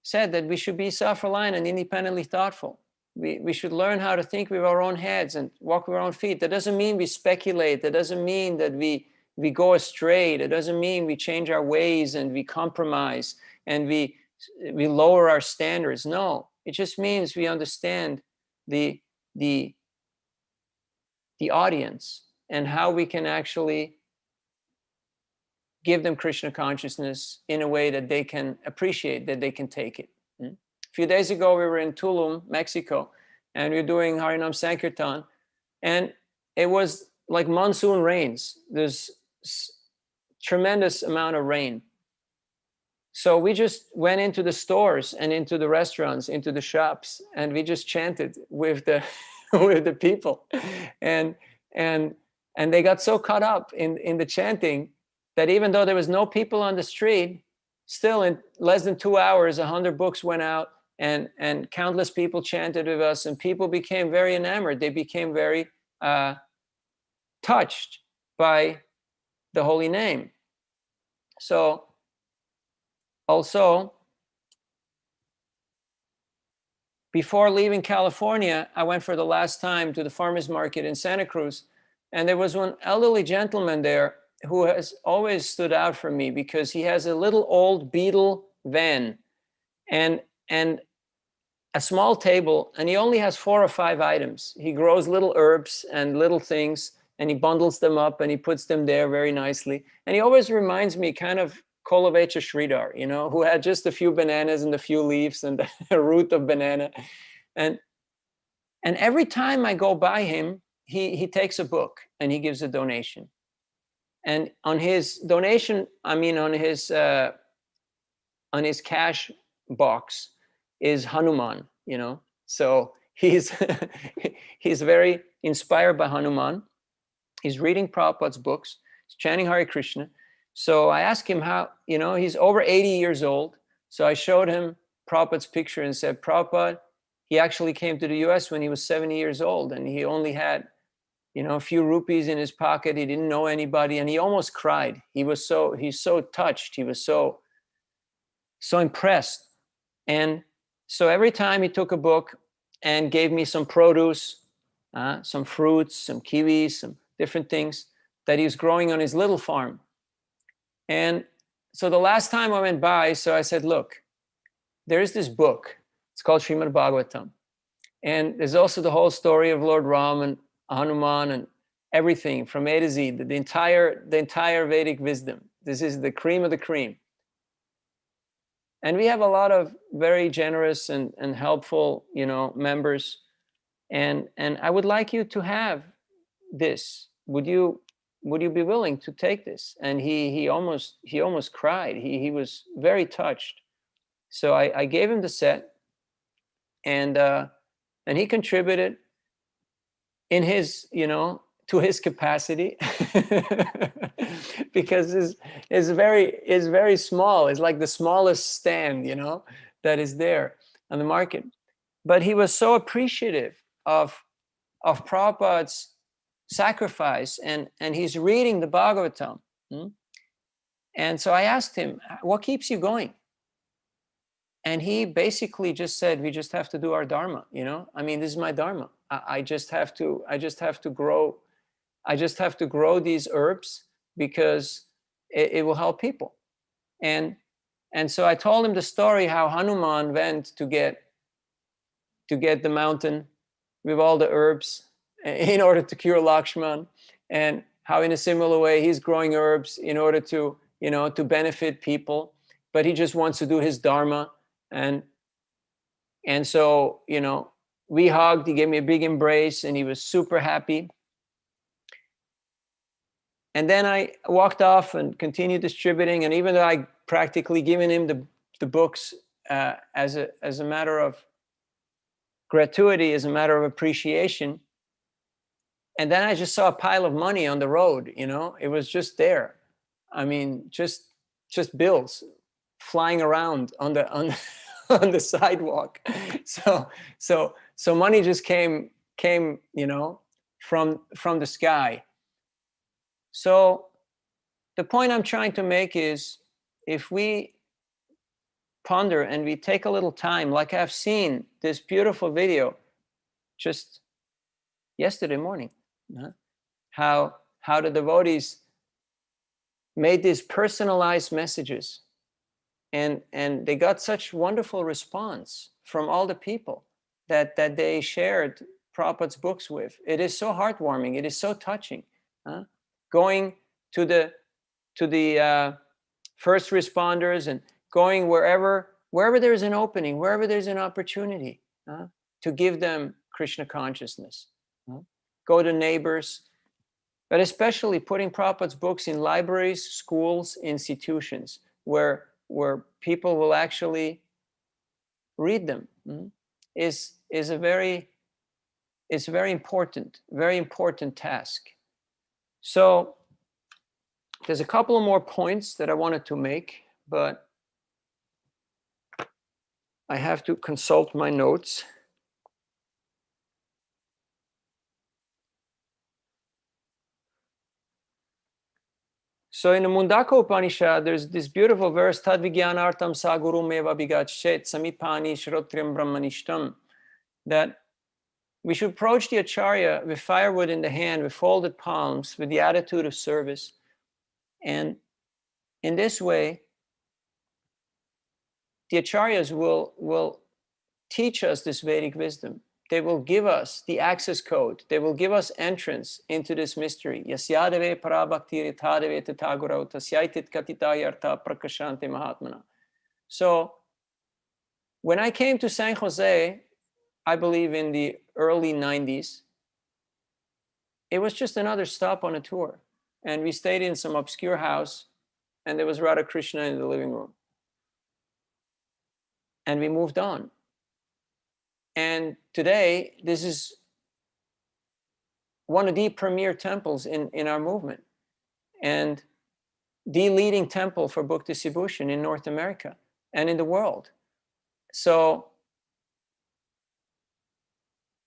said that we should be self-reliant and independently thoughtful. We should learn how to think with our own heads and walk with our own feet. That doesn't mean we speculate. That doesn't mean that we go astray. That doesn't mean we change our ways and we compromise and we lower our standards. No, it just means we understand the the audience and how we can actually give them Krishna consciousness in a way that they can appreciate, that they can take it. A few days ago, we were in Tulum, Mexico, and we were doing Harinam Sankirtan, and it was like monsoon rains. There's tremendous amount of rain. So we just went into the stores and into the restaurants, into the shops, and we just chanted with the with the people, and they got so caught up in the chanting that even though there was no people on the street, still in less than 2 hours, 100 books went out, and countless people chanted with us, and people became very enamored. They became very touched by the holy name. So also, before leaving California, I went for the last time to the farmers market in Santa Cruz, and there was one elderly gentleman there who has always stood out for me because he has a little old Beetle van and a small table, and he only has 4 or 5 items. He grows little herbs and little things, and he bundles them up and he puts them there very nicely. And he always reminds me kind of Kolovecha Sridhar, you know, who had just a few bananas and a few leaves and a root of banana. And every time I go by him, he takes a book and he gives a donation. And on his donation, I mean on his cash box is Hanuman, you know. So he's he's very inspired by Hanuman. He's reading Prabhupada's books. He's chanting Hare Krishna. So I asked him how, you know, he's over 80 years old. So I showed him Prabhupada's picture and said, Prabhupada, he actually came to the US when he was 70 years old, and he only had, you know, a few rupees in his pocket. He didn't know anybody, and he almost cried. He's so touched. He was so impressed. And so every time he took a book and gave me some produce, some fruits, some kiwis, some different things that he was growing on his little farm. And so the last time I went by, so I said, look, there's this book. It's called Srimad Bhagavatam. And there's also the whole story of Lord Ram and Hanuman and everything from A to Z, the entire Vedic wisdom. This is the cream of the cream. And we have a lot of very generous and helpful, you know, members. And I would like you to have this. Would you be willing to take this? And he almost cried. He was very touched. So I gave him the set, and he contributed in his, you know, to his capacity, because is very small. It's like the smallest stand, you know, that is there on the market. But he was so appreciative of Prabhupada's sacrifice, and he's reading the Bhagavatam. And so I asked him, what keeps you going? And he basically just said, we just have to do our dharma, you know. I mean, this is my dharma. I just have to grow. I just have to grow these herbs because it will help people. And so I told him the story how Hanuman went to get the mountain with all the herbs in order to cure Lakshman, and how in a similar way he's growing herbs in order to, you know, to benefit people, but he just wants to do his dharma. And so, you know, we hugged, he gave me a big embrace, and he was super happy. And then I walked off and continued distributing. And even though I practically given him the books as a matter of gratuity, as a matter of appreciation, and then I just saw a pile of money on the road, you know, it was just there. I mean, just bills flying around on the sidewalk. So money just came, you know, from the sky. So the point I'm trying to make is, if we ponder and we take a little time, like I've seen this beautiful video just yesterday morning, how the devotees made these personalized messages, and they got such wonderful response from all the people that they shared Prabhupada's books with. It is so heartwarming. It is so touching. Going to the first responders and going wherever there's an opening, wherever there's an opportunity to give them Krishna consciousness. Go to neighbors, but especially putting Prabhupada's books in libraries, schools, institutions where people will actually read them is a very important task. So there's a couple of more points that I wanted to make, but I have to consult my notes. So in the Mundaka Upanishad, there's this beautiful verse, Tad Vijnanartam Sagurum Eva Bigachet Samipani Shrotriam Brahmanishtam, that we should approach the Acharya with firewood in the hand, with folded palms, with the attitude of service. And in this way, the Acharyas will teach us this Vedic wisdom. They will give us the access code. They will give us entrance into this mystery. Yasyadeve parabhakti ritadeve tatagurau tasyaitit katitayartha prakashante mahatmana. So when I came to San Jose, I believe in the early 90s, it was just another stop on a tour. And we stayed in some obscure house, and there was Radha Krishna in the living room. And we moved on. And today, this is one of the premier temples in our movement, and the leading temple for book distribution in North America and in the world. So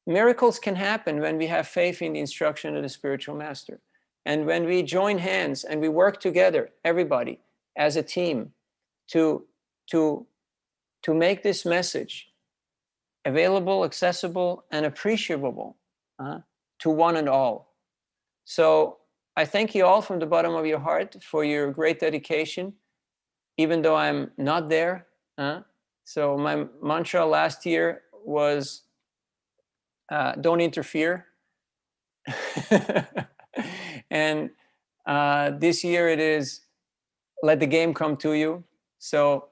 miracles can happen when we have faith in the instruction of the spiritual master. And when we join hands and we work together, everybody, as a team, to make this message available, accessible, and appreciable to one and all. So I thank you all from the bottom of your heart for your great dedication, even though I'm not there. So my mantra last year was, don't interfere. And this year it is, let the game come to you. So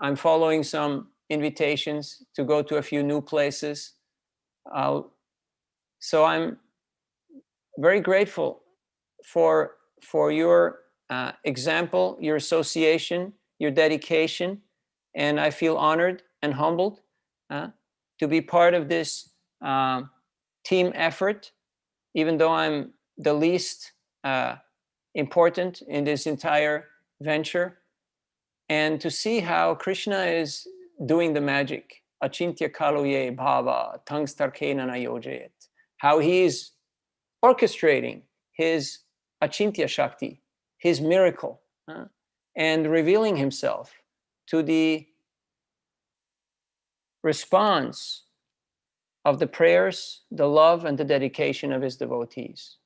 I'm following some invitations to go to a few new places. So I'm very grateful for your example, your association, your dedication, and I feel honored and humbled to be part of this team effort, even though I'm the least important in this entire venture, and to see how Krishna is doing the magic. Achintya kaluye bhava tangstarkena nayojayet. How he is orchestrating his achintya shakti, his miracle, and revealing himself to the response of the prayers, the love, and the dedication of his devotees.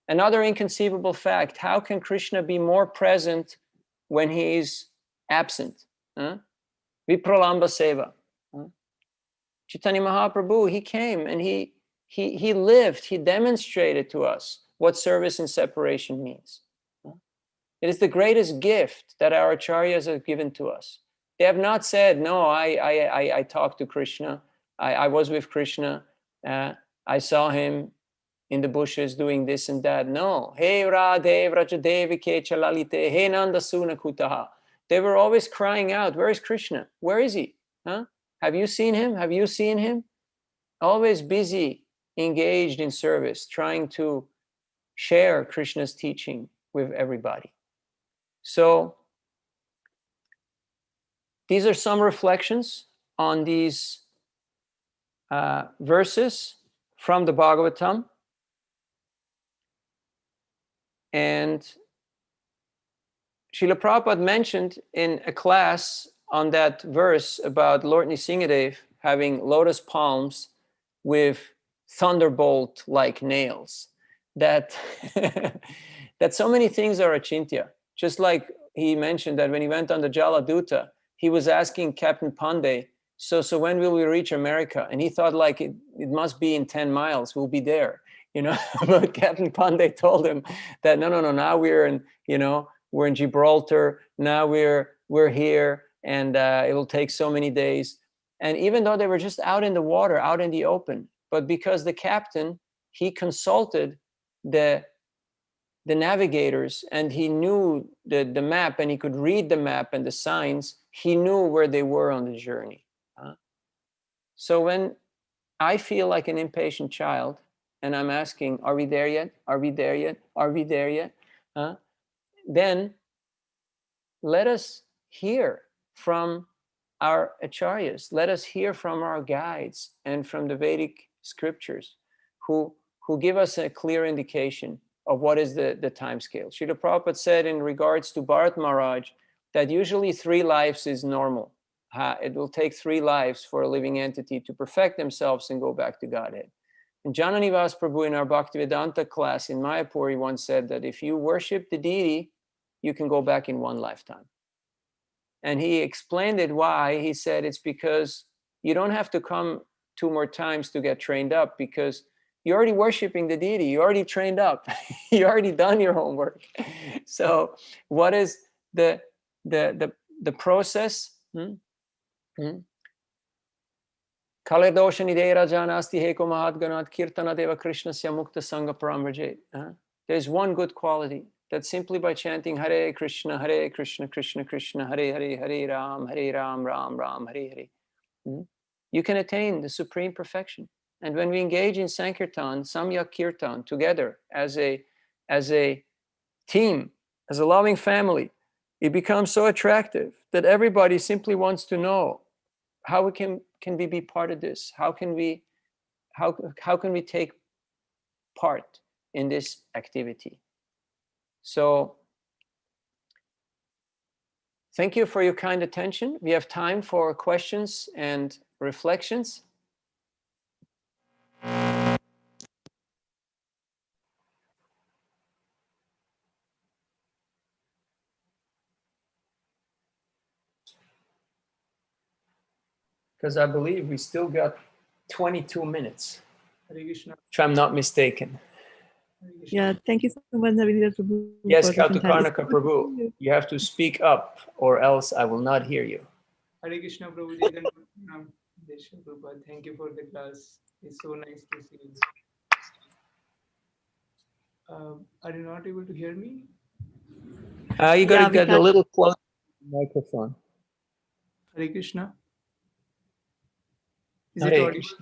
Another inconceivable fact, how can Krishna be more present when he is absent? Vipralamba seva. Chaitanya Mahaprabhu, he came and he lived, he demonstrated to us what service and separation means. It is the greatest gift that our acharyas have given to us. They have not said, no, I talked to Krishna, I was with Krishna, I saw him in the bushes doing this and that. No. Hey Radhe Vrajadevike Chalalite, Hey Nanda Suna Kutaha. They were always crying out, where is Krishna? Where is he? Have you seen him? Have you seen him? Always busy, engaged in service, trying to share Krishna's teaching with everybody. So these are some reflections on these verses from the Bhagavatam. And Srila Prabhupada mentioned in a class on that verse about Lord Nrsingadev having lotus palms with thunderbolt-like nails, that that so many things are achintya. Just like he mentioned that when he went on the Jaladuta, he was asking Captain Pandey, So when will we reach America? And he thought like it must be in 10 miles, we'll be there, you know. But Captain Pandey told him that no, now we're in, you know, we're in Gibraltar, now we're here, and it will take so many days. And even though they were just out in the water, out in the open, but because the captain, he consulted the navigators, and he knew the map, and he could read the map and the signs, he knew where they were on the journey. So when I feel like an impatient child and I'm asking, are we there yet? Are we there yet? Are we there yet? Then let us hear from our acharyas. Let us hear from our guides and from the Vedic scriptures who give us a clear indication of what is the time scale. Srila Prabhupada said in regards to Bharat Maharaj that usually 3 lives is normal. It will take 3 lives for a living entity to perfect themselves and go back to Godhead. And Jananivas Prabhu in our Bhaktivedanta class in Mayapur, he once said that if you worship the deity, you can go back in 1 lifetime. And he explained it why. He said it's because you don't have to come 2 more times to get trained up, because you're already worshiping the deity. You're already trained up. You already done your homework. So what is the process? Kale dosha nidera janasti heko mahatganat kirtana deva krishnasya mukta sangha paramrajet. There's one good quality, that simply by chanting Hare Krishna, Krishna Krishna, Hare Hare, Hare Ram, Ram Ram, Hare Hare, you can attain the supreme perfection. And when we engage in Sankirtan, Samyak Kirtan, together as a team, as a loving family, it becomes so attractive that everybody simply wants to know how we can we be part of this? How can we take part in this activity? So thank you for your kind attention. We have time for questions and reflections. Because I believe we still got 22 minutes, if I'm not mistaken. Yeah, thank you so much, Navina Prabhu. Yes, Katha Prabhu, you have to speak up or else I will not hear you. Hare Krishna Prabhuji, Prabhupada, thank you for the class. It's so nice to see you. Are you not able to hear me? You got to get a little closer to the microphone. Hare Krishna. Is Hare it audible? Krishna.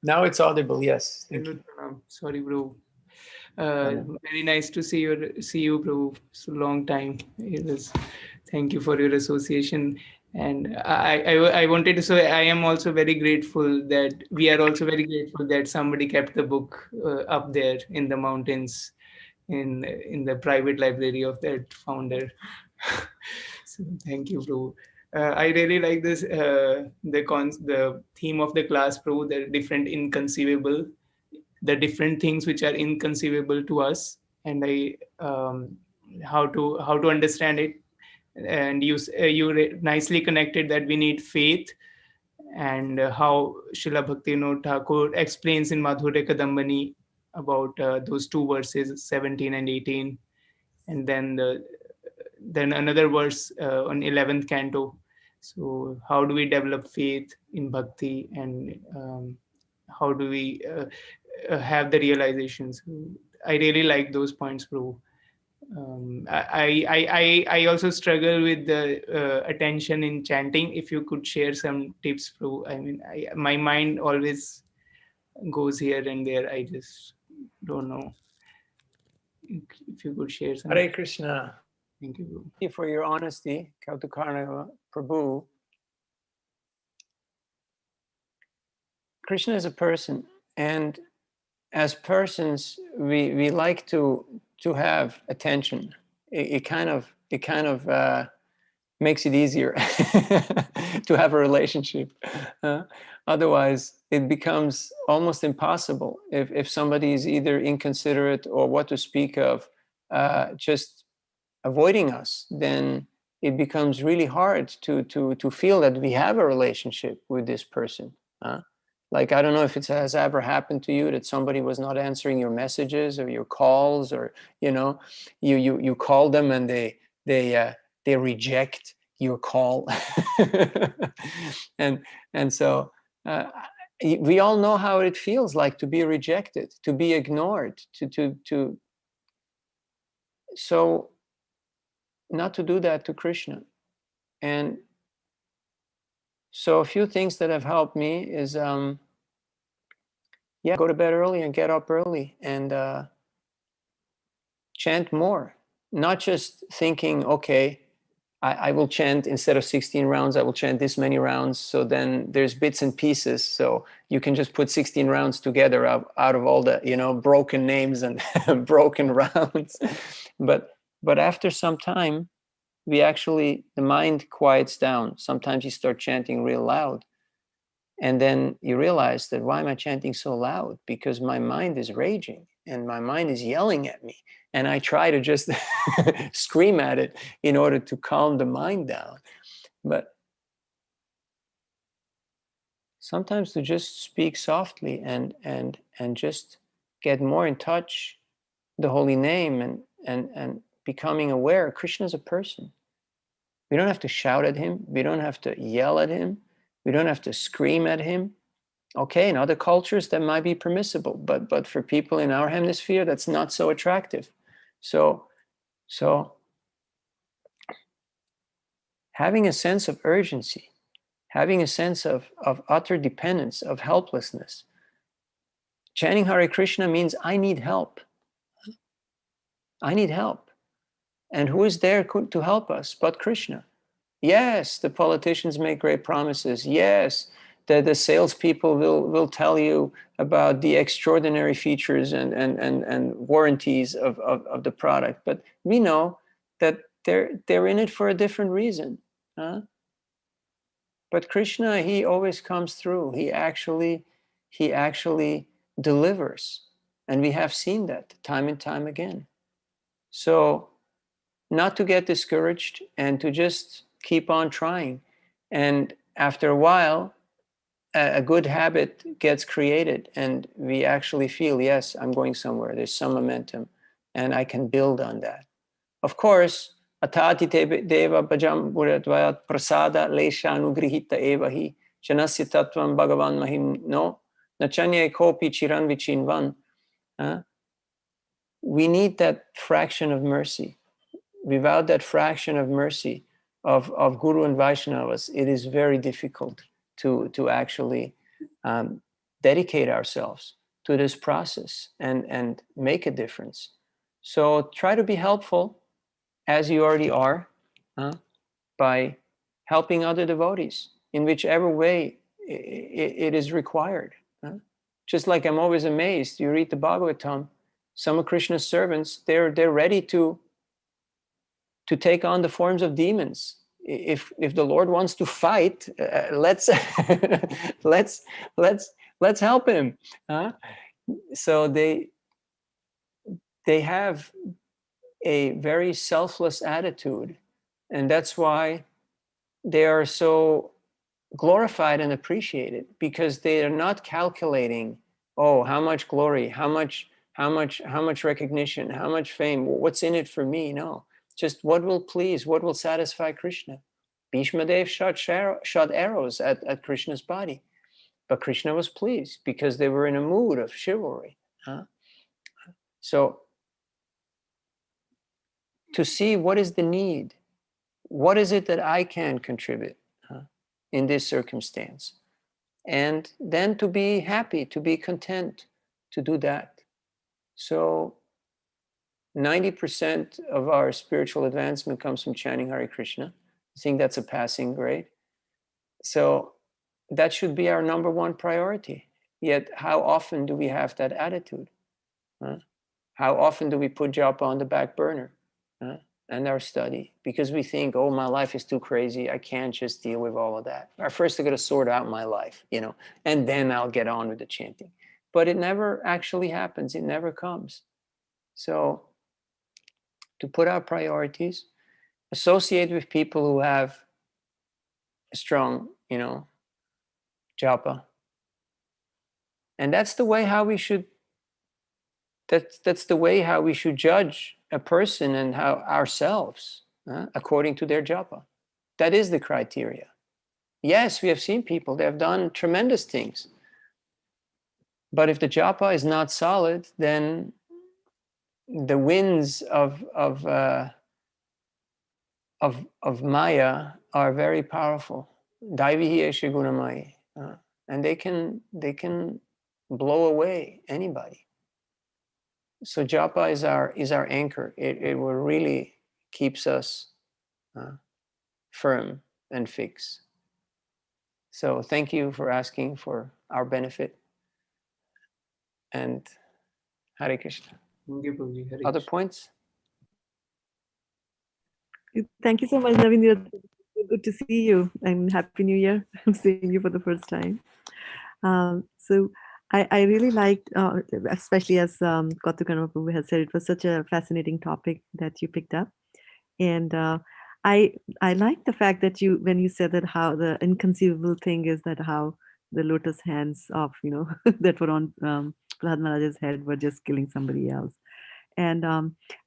Now it's audible, yes. Thank you. Sorry, bro. Very nice to see you, bro. It's a long time. Thank you for your association. And I wanted to say I am also very grateful that we are also very grateful that somebody kept the book up there in the mountains in the private library of that founder. So thank you, bro. I really like this the theme of the class, bro. The different inconceivable, the different things which are inconceivable to us, and how to understand it. And you nicely connected that we need faith, and how Srila Bhaktivinoda Thakur explains in Madhurya Kadambani about those 2 verses 17 and 18, and then another verse on 11th canto. So how do we develop faith in bhakti, and how do we have the realizations? I really like those points, bro. I also struggle with the attention in chanting. If you could share some tips, bro. I mean, my mind always goes here and there. I just don't know. If you could share some. Hare Krishna. Thank you, bro. Thank you for your honesty, Kautukarna Prabhu. Krishna is a person, and as persons, we like to have attention. It kind of makes it easier to have a relationship. Otherwise, it becomes almost impossible if somebody is either inconsiderate or what to speak of, just avoiding us. Then it becomes really hard to feel that we have a relationship with this person. Like, I don't know if it has ever happened to you that somebody was not answering your messages or your calls, or you call them and they reject your call. and so we all know how it feels like to be rejected, to be ignored, so not to do that to Krishna. And so a few things that have helped me is go to bed early and get up early and chant more. Not just thinking, okay, I will chant, instead of 16 rounds, I will chant this many rounds. So then there's bits and pieces. So you can just put 16 rounds together out of all the, broken names and broken rounds. But after some time, the mind quiets down. Sometimes you start chanting real loud. And then you realize that, why am I chanting so loud? Because my mind is raging and my mind is yelling at me. And I try to just scream at it in order to calm the mind down. But sometimes to just speak softly and just get more in touch the holy name and becoming aware Krishna is a person. We don't have to shout at him. We don't have to yell at him. We don't have to scream at him. Okay, in other cultures that might be permissible, but for people in our hemisphere, that's not so attractive. So having a sense of urgency, having a sense of utter dependence, of helplessness. Chanting Hare Krishna means I need help. I need help. And who is there to help us but Krishna? Yes, the politicians make great promises. Yes, the salespeople will tell you about the extraordinary features and warranties of the product. But we know that they're in it for a different reason. But Krishna, he always comes through. He actually delivers. And we have seen that time and time again. So not to get discouraged and to just keep on trying. And after a while, a good habit gets created and we actually feel, yes, I'm going somewhere. There's some momentum and I can build on that. Of course, atati deva bhajam buradvayat prasada lesha anugrihita evahi janasya tattvam bhagavan mahim no nachanya kopi chiran vichinvan. We need that fraction of mercy. Without that fraction of mercy of Guru and Vaishnavas, it is very difficult to actually dedicate ourselves to this process and make a difference. So try to be helpful as you already are by helping other devotees in whichever way it is required. Just like I'm always amazed, you read the Bhagavatam, some of Krishna's servants, they're ready to take on the forms of demons. If the Lord wants to fight, let's help him. So they have a very selfless attitude, and that's why they are so glorified and appreciated, because they are not calculating, oh, how much glory, how much recognition, how much fame, what's in it for me? No. Just what will please, what will satisfy Krishna. Bhishma Dev shot arrows at Krishna's body, but Krishna was pleased because they were in a mood of chivalry. So to see what is the need, what is it that I can contribute in this circumstance, and then to be happy, to be content to do that. So 90% of our spiritual advancement comes from chanting Hare Krishna. I think that's a passing grade. So that should be our number one priority. Yet how often do we have that attitude? How often do we put japa on the back burner and our study? Because we think, oh, my life is too crazy. I can't just deal with all of that. First I got to sort out my life, and then I'll get on with the chanting. But it never actually happens. It never comes. So to put our priorities, associate with people who have a strong, japa. And that's the way how we should, that's the way how we should judge a person and how ourselves, according to their japa. That is the criteria. Yes, we have seen people, they have done tremendous things. But if the japa is not solid, then the winds of Maya are very powerful. Daivihi esha gunamayi. And they can blow away anybody. So japa is our anchor. It will really keeps us firm and fixed. So thank you for asking for our benefit. And Hare Krishna. Thank you, Prabhuji. Hare Other Krishna. points? Thank you so much, Navina. Good to see you, and Happy New Year. I'm seeing you for the first time. So I really liked, especially as Katha Prabhu has said, it was such a fascinating topic that you picked up. And I like the fact that when you said that how the inconceivable thing is that how the lotus hands of, that were on Prahlad Maharaj's head were just killing somebody else. And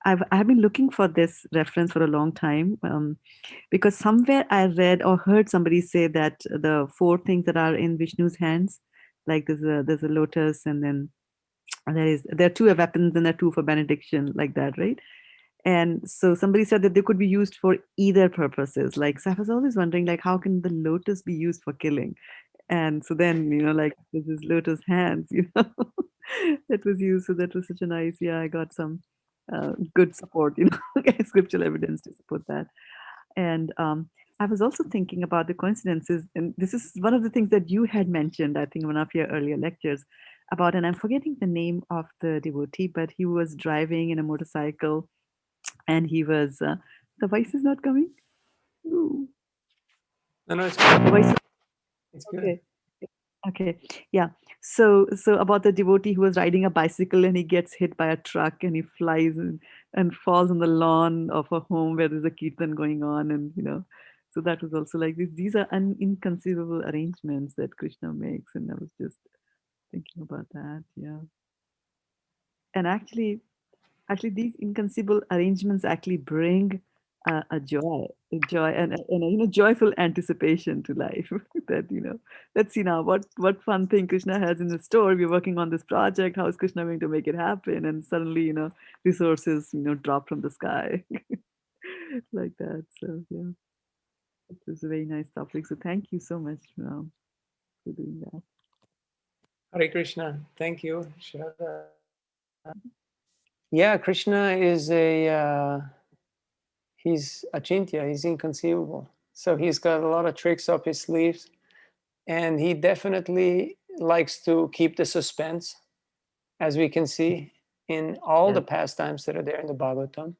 I've been looking for this reference for a long time because somewhere I read or heard somebody say that the 4 things that are in Vishnu's hands, like there's a lotus, and then there are 2 weapons and there are 2 for benediction, like that, right? And so somebody said that they could be used for either purposes. Like, so I was always wondering, like, how can the lotus be used for killing? And so then, like, this is lotus hands, that was used. So that was such a nice, I got some good support, scriptural evidence to support that. And I was also thinking about the coincidences. And this is one of the things that you had mentioned, I think, in one of your earlier lectures about, and I'm forgetting the name of the devotee, but he was driving in a motorcycle and he was, the voice is not coming. Ooh. No, it's The good. voice It's good. Okay. Okay. Yeah. So about the devotee who was riding a bicycle and he gets hit by a truck and he flies and falls on the lawn of a home where there's a kirtan going on, and so that was also like these are inconceivable arrangements that Krishna makes, and I was just thinking about that. Yeah. And actually these inconceivable arrangements actually bring a joy and a joyful anticipation to life. That let's see now what fun thing Krishna has in the store. We're working on this project. How is Krishna going to make it happen? And suddenly resources drop from the sky like that. So yeah, it was a very nice topic. So thank you so much for doing that. Hare Krishna. Thank you, Shraddha. Yeah, Krishna is he's achintya, he's inconceivable. So he's got a lot of tricks up his sleeves, and he definitely likes to keep the suspense, as we can see in all the pastimes that are there in the Bhagavatam.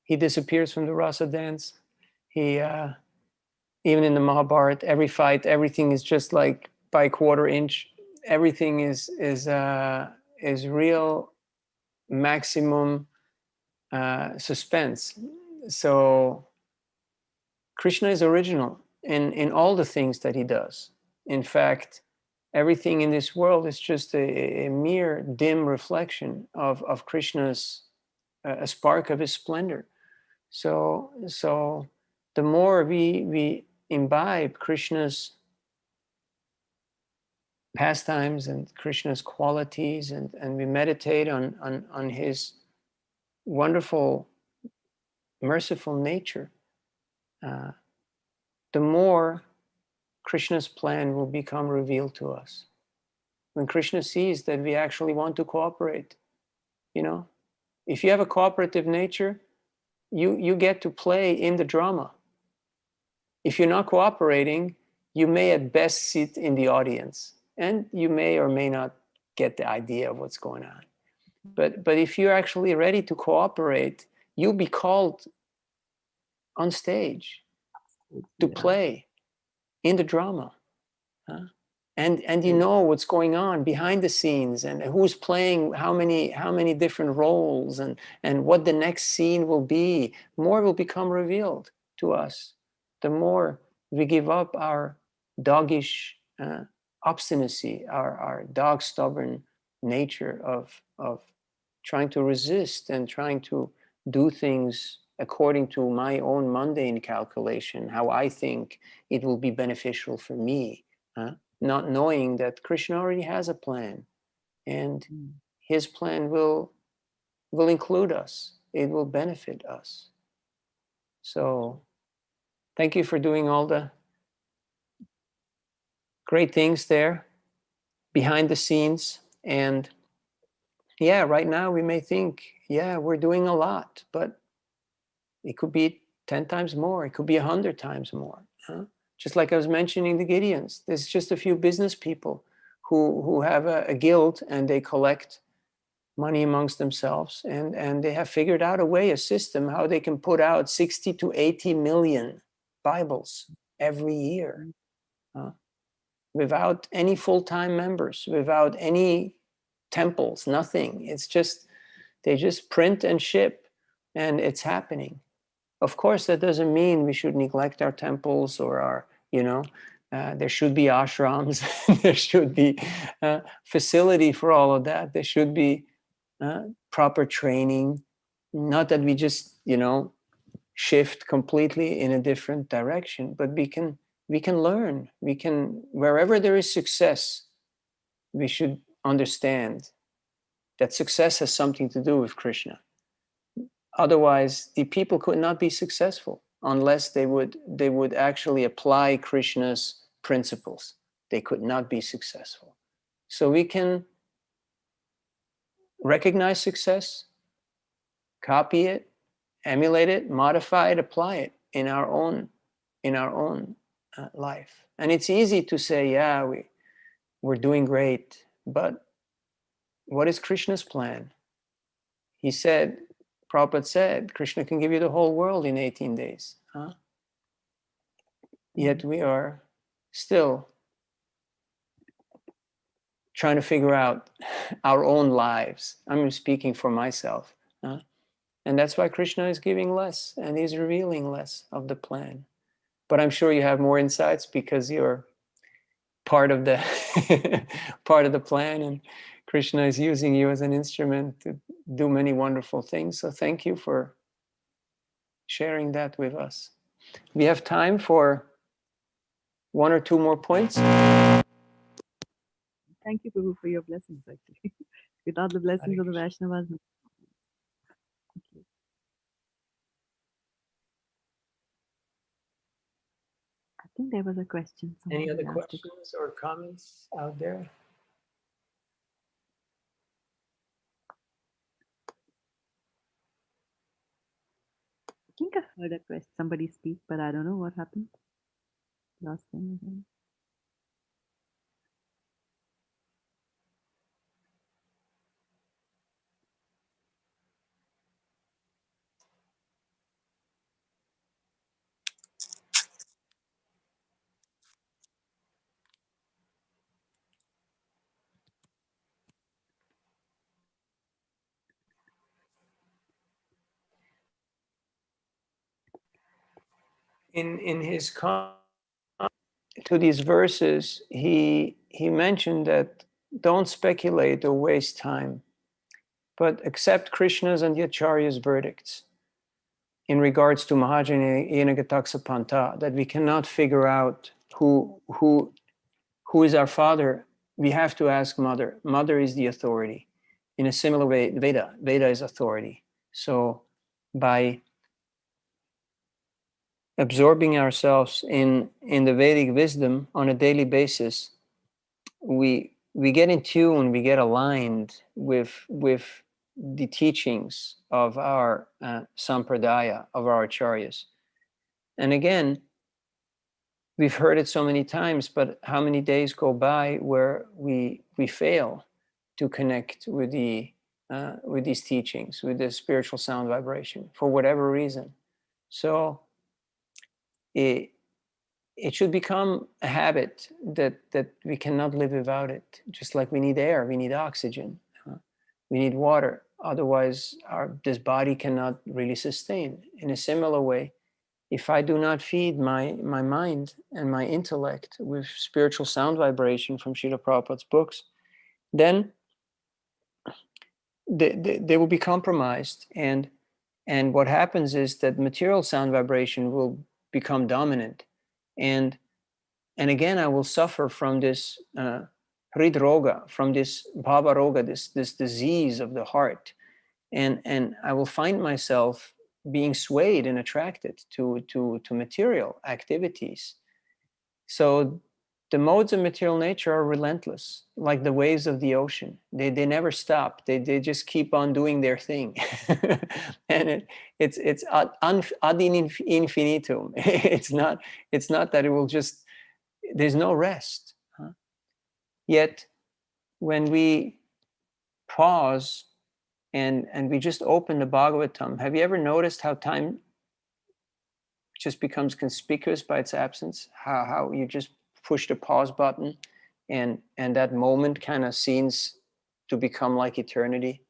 He disappears from the rasa dance. He even in the Mahabharata, every fight, everything is just like by quarter inch. Everything is real maximum suspense. So Krishna is original in all the things that he does. In fact, everything in this world is just a mere dim reflection of Krishna's, a spark of his splendor. So the more we imbibe Krishna's pastimes and Krishna's qualities, and we meditate on his wonderful, merciful nature, the more Krishna's plan will become revealed to us. When Krishna sees that we actually want to cooperate, if you have a cooperative nature, you get to play in the drama. If you're not cooperating, you may at best sit in the audience, and you may or may not get the idea of what's going on. But if you're actually ready to cooperate, you'll be called on stage to play in the drama. and you know what's going on behind the scenes, and who's playing how many different roles, and what the next scene will be. More will become revealed to us the more we give up our doggish obstinacy, our dog stubborn nature of trying to resist and trying to do things according to my own mundane calculation, how I think it will be beneficial for me, not knowing that Krishna already has a plan, and his plan will include us. It will benefit us. So thank you for doing all the great things there behind the scenes. And yeah, right now we may think, yeah, we're doing a lot, but it could be 10 times more. It could be 100 times more. Just like I was mentioning the Gideons, there's just a few business people who have a guild, and they collect money amongst themselves, and they have figured out a way, a system, how they can put out 60 to 80 million Bibles every year, without any full-time members, without any temples, nothing. It's just, they just print and ship, and it's happening. Of course, that doesn't mean we should neglect our temples or our, there should be ashrams, there should be facility for all of that. There should be proper training. Not that we just, shift completely in a different direction, but we can learn. We can, wherever there is success, we should understand that success has something to do with Krishna. Otherwise, the people could not be successful unless they would actually apply Krishna's principles. They could not be successful. So we can recognize success, copy it, emulate it, modify it, apply it in our own life. And it's easy to say, yeah, we're doing great, but what is Krishna's plan? He said, Prabhupada said, Krishna can give you the whole world in 18 days. Yet we are still trying to figure out our own lives. I'm speaking for myself. And that's why Krishna is giving less, and he's revealing less of the plan. But I'm sure you have more insights because you're part of the part of the plan, and Krishna is using you as an instrument to do many wonderful things. So thank you for sharing that with us. We have time for one or two more points. Thank you, Prabhu, for your blessings, actually. Without the blessings of the Vaishnavas. I think there was a question. Any other Somebody asked it. questions or comments out there? I think I heard a question, somebody speak, but I don't know what happened. Last time again. In his comment to these verses, he mentioned that don't speculate or waste time, but accept Krishna's and the Acharya's verdicts in regards to Mahajana Yenagataksa Panta, that we cannot figure out who is our father. We have to ask Mother. Mother is the authority. In a similar way, Veda is authority. So by absorbing ourselves in the Vedic wisdom on a daily basis, we get in tune, we get aligned with the teachings of our sampradaya, of our acharyas. And again, we've heard it so many times, but how many days go by where we fail to connect with these teachings, with the spiritual sound vibration, for whatever reason? So it should become a habit that we cannot live without it. Just like we need air, we need oxygen, we need water. Otherwise, this body cannot really sustain. In a similar way, if I do not feed my mind and my intellect with spiritual sound vibration from Srila Prabhupada's books, then they will be compromised. And what happens is that material sound vibration will become dominant. And again, I will suffer from this hridroga, from this bhava roga, this disease of the heart. And I will find myself being swayed and attracted to material activities. So the modes of material nature are relentless, like the waves of the ocean. They never stop. They just keep on doing their thing. And it's ad infinitum. It's not that it will just, there's no rest. Yet when we pause and we just open the Bhagavatam, have you ever noticed how time just becomes conspicuous by its absence? How you just push the pause button and that moment kind of seems to become like eternity,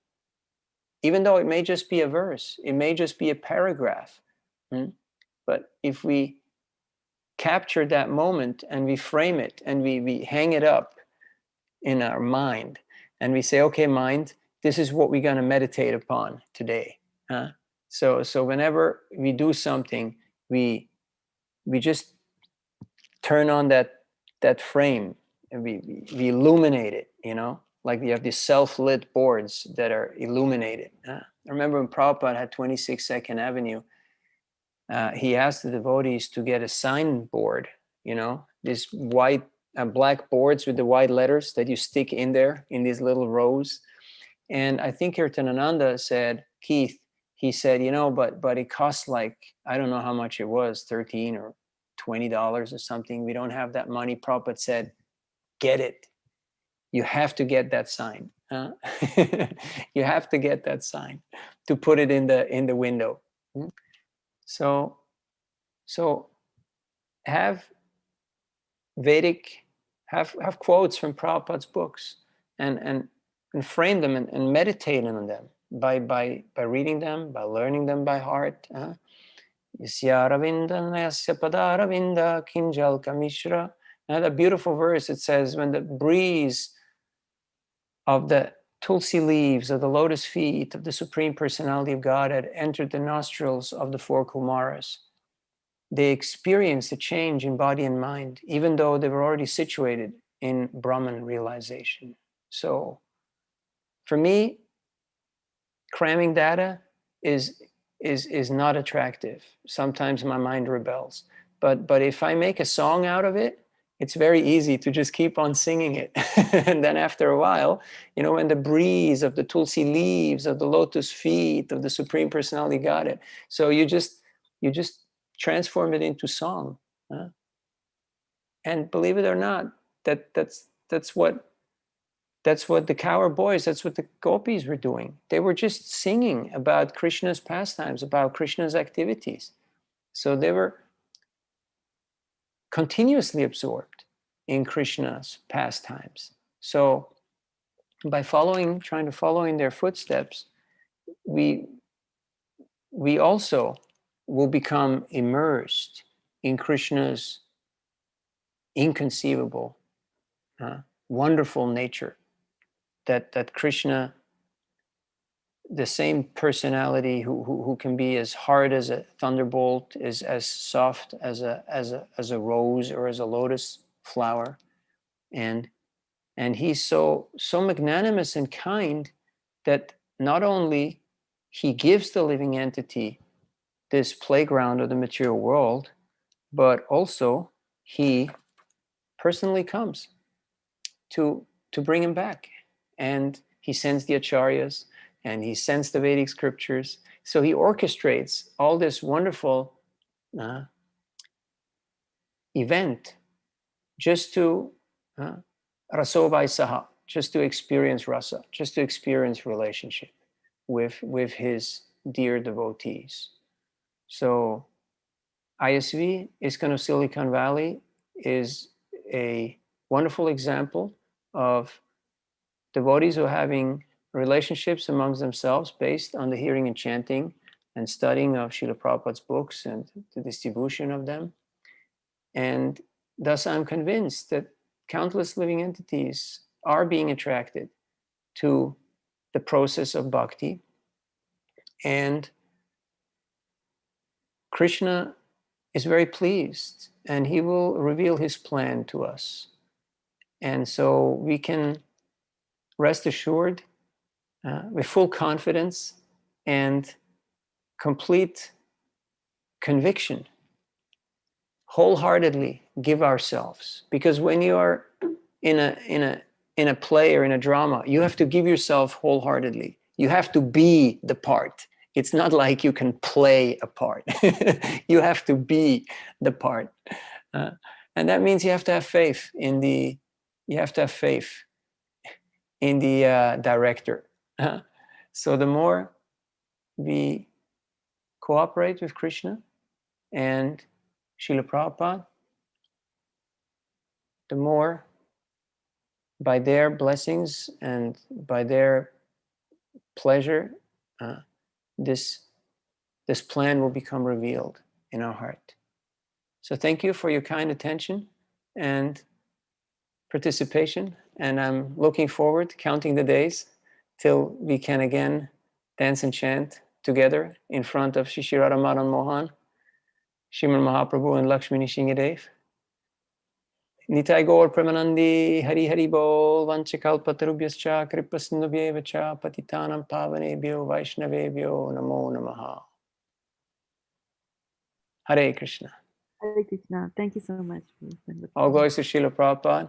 even though it may just be a verse, it may just be a paragraph. But if we capture that moment and we frame it and we hang it up in our mind and we say, okay, mind, this is what we're going to meditate upon today. So whenever we do something, we just turn on that frame and we illuminate it, like you have these self-lit boards that are illuminated. I remember when Prabhupada had 26 Second Avenue, he asked the devotees to get a signboard, these white black boards with the white letters that you stick in there in these little rows. And I think Kirtanananda said, Keith, he said, but it costs like, I don't know how much it was, $13 or $20 or something. We don't have that money. Prabhupada said, get it. You have to get that sign. You have to get that sign to put it in the window. So have Vedic, have quotes from Prabhupada's books and frame them and meditate on them by reading them, by learning them by heart. Yasya Ravinda Yasya Padaravinda Kinjal Kamishra. Now that beautiful verse, it says, when the breeze of the tulsi leaves of the lotus feet of the Supreme Personality of God had entered the nostrils of the four Kumaras, they experienced a change in body and mind, even though they were already situated in Brahman realization. So for me, cramming data is not attractive. Sometimes my mind rebels. But if I make a song out of it, it's very easy to just keep on singing it. And then after a while, when the breeze of the tulsi leaves, of the lotus feet, of the Supreme Personality got it. So you just transform it into song. And believe it or not, that's what the Kaur boys, that's what the gopis were doing. They were just singing about Krishna's pastimes, about Krishna's activities. So they were continuously absorbed in Krishna's pastimes. So by trying to follow in their footsteps, we also will become immersed in Krishna's inconceivable, wonderful nature. That Krishna, the same personality who can be as hard as a thunderbolt, is as soft as a rose or as a lotus flower, and he's so magnanimous and kind that not only he gives the living entity this playground of the material world, but also he personally comes to bring him back. And he sends the acharyas and he sends the Vedic scriptures. So he orchestrates all this wonderful event just to rasovai saha, just to experience rasa, just to experience relationship with his dear devotees. So ISV, ISKCON of Silicon Valley, is a wonderful example of devotees who are having relationships amongst themselves based on the hearing and chanting and studying of Srila Prabhupada's books and the distribution of them. And thus I'm convinced that countless living entities are being attracted to the process of bhakti. And Krishna is very pleased, and he will reveal his plan to us. And so we can rest assured with full confidence and complete conviction, wholeheartedly give ourselves. Because when you are in a play or in a drama, you have to give yourself wholeheartedly. You have to be the part. It's not like you can play a part. You have to be the part. And that means you have to have faith in the director. So the more we cooperate with Krishna and Srila Prabhupada, the more by their blessings and by their pleasure, this plan will become revealed in our heart. So thank you for your kind attention and participation. And I'm looking forward to counting the days till we can again dance and chant together in front of Shri Radha Madan Mohan, Sriman Mahaprabhu and Lakshmi Nrsingadev. Nitai Gaur Premanandi Hari Hari Bol Vanchakalpatarubhyascha Kripasnubhyevacha Patitanam Pavanebhyo Vaishnavebhyo Namo Namaha. Hare Krishna. Hare Krishna. Thank you so much. All glories to Srila Prabhupada.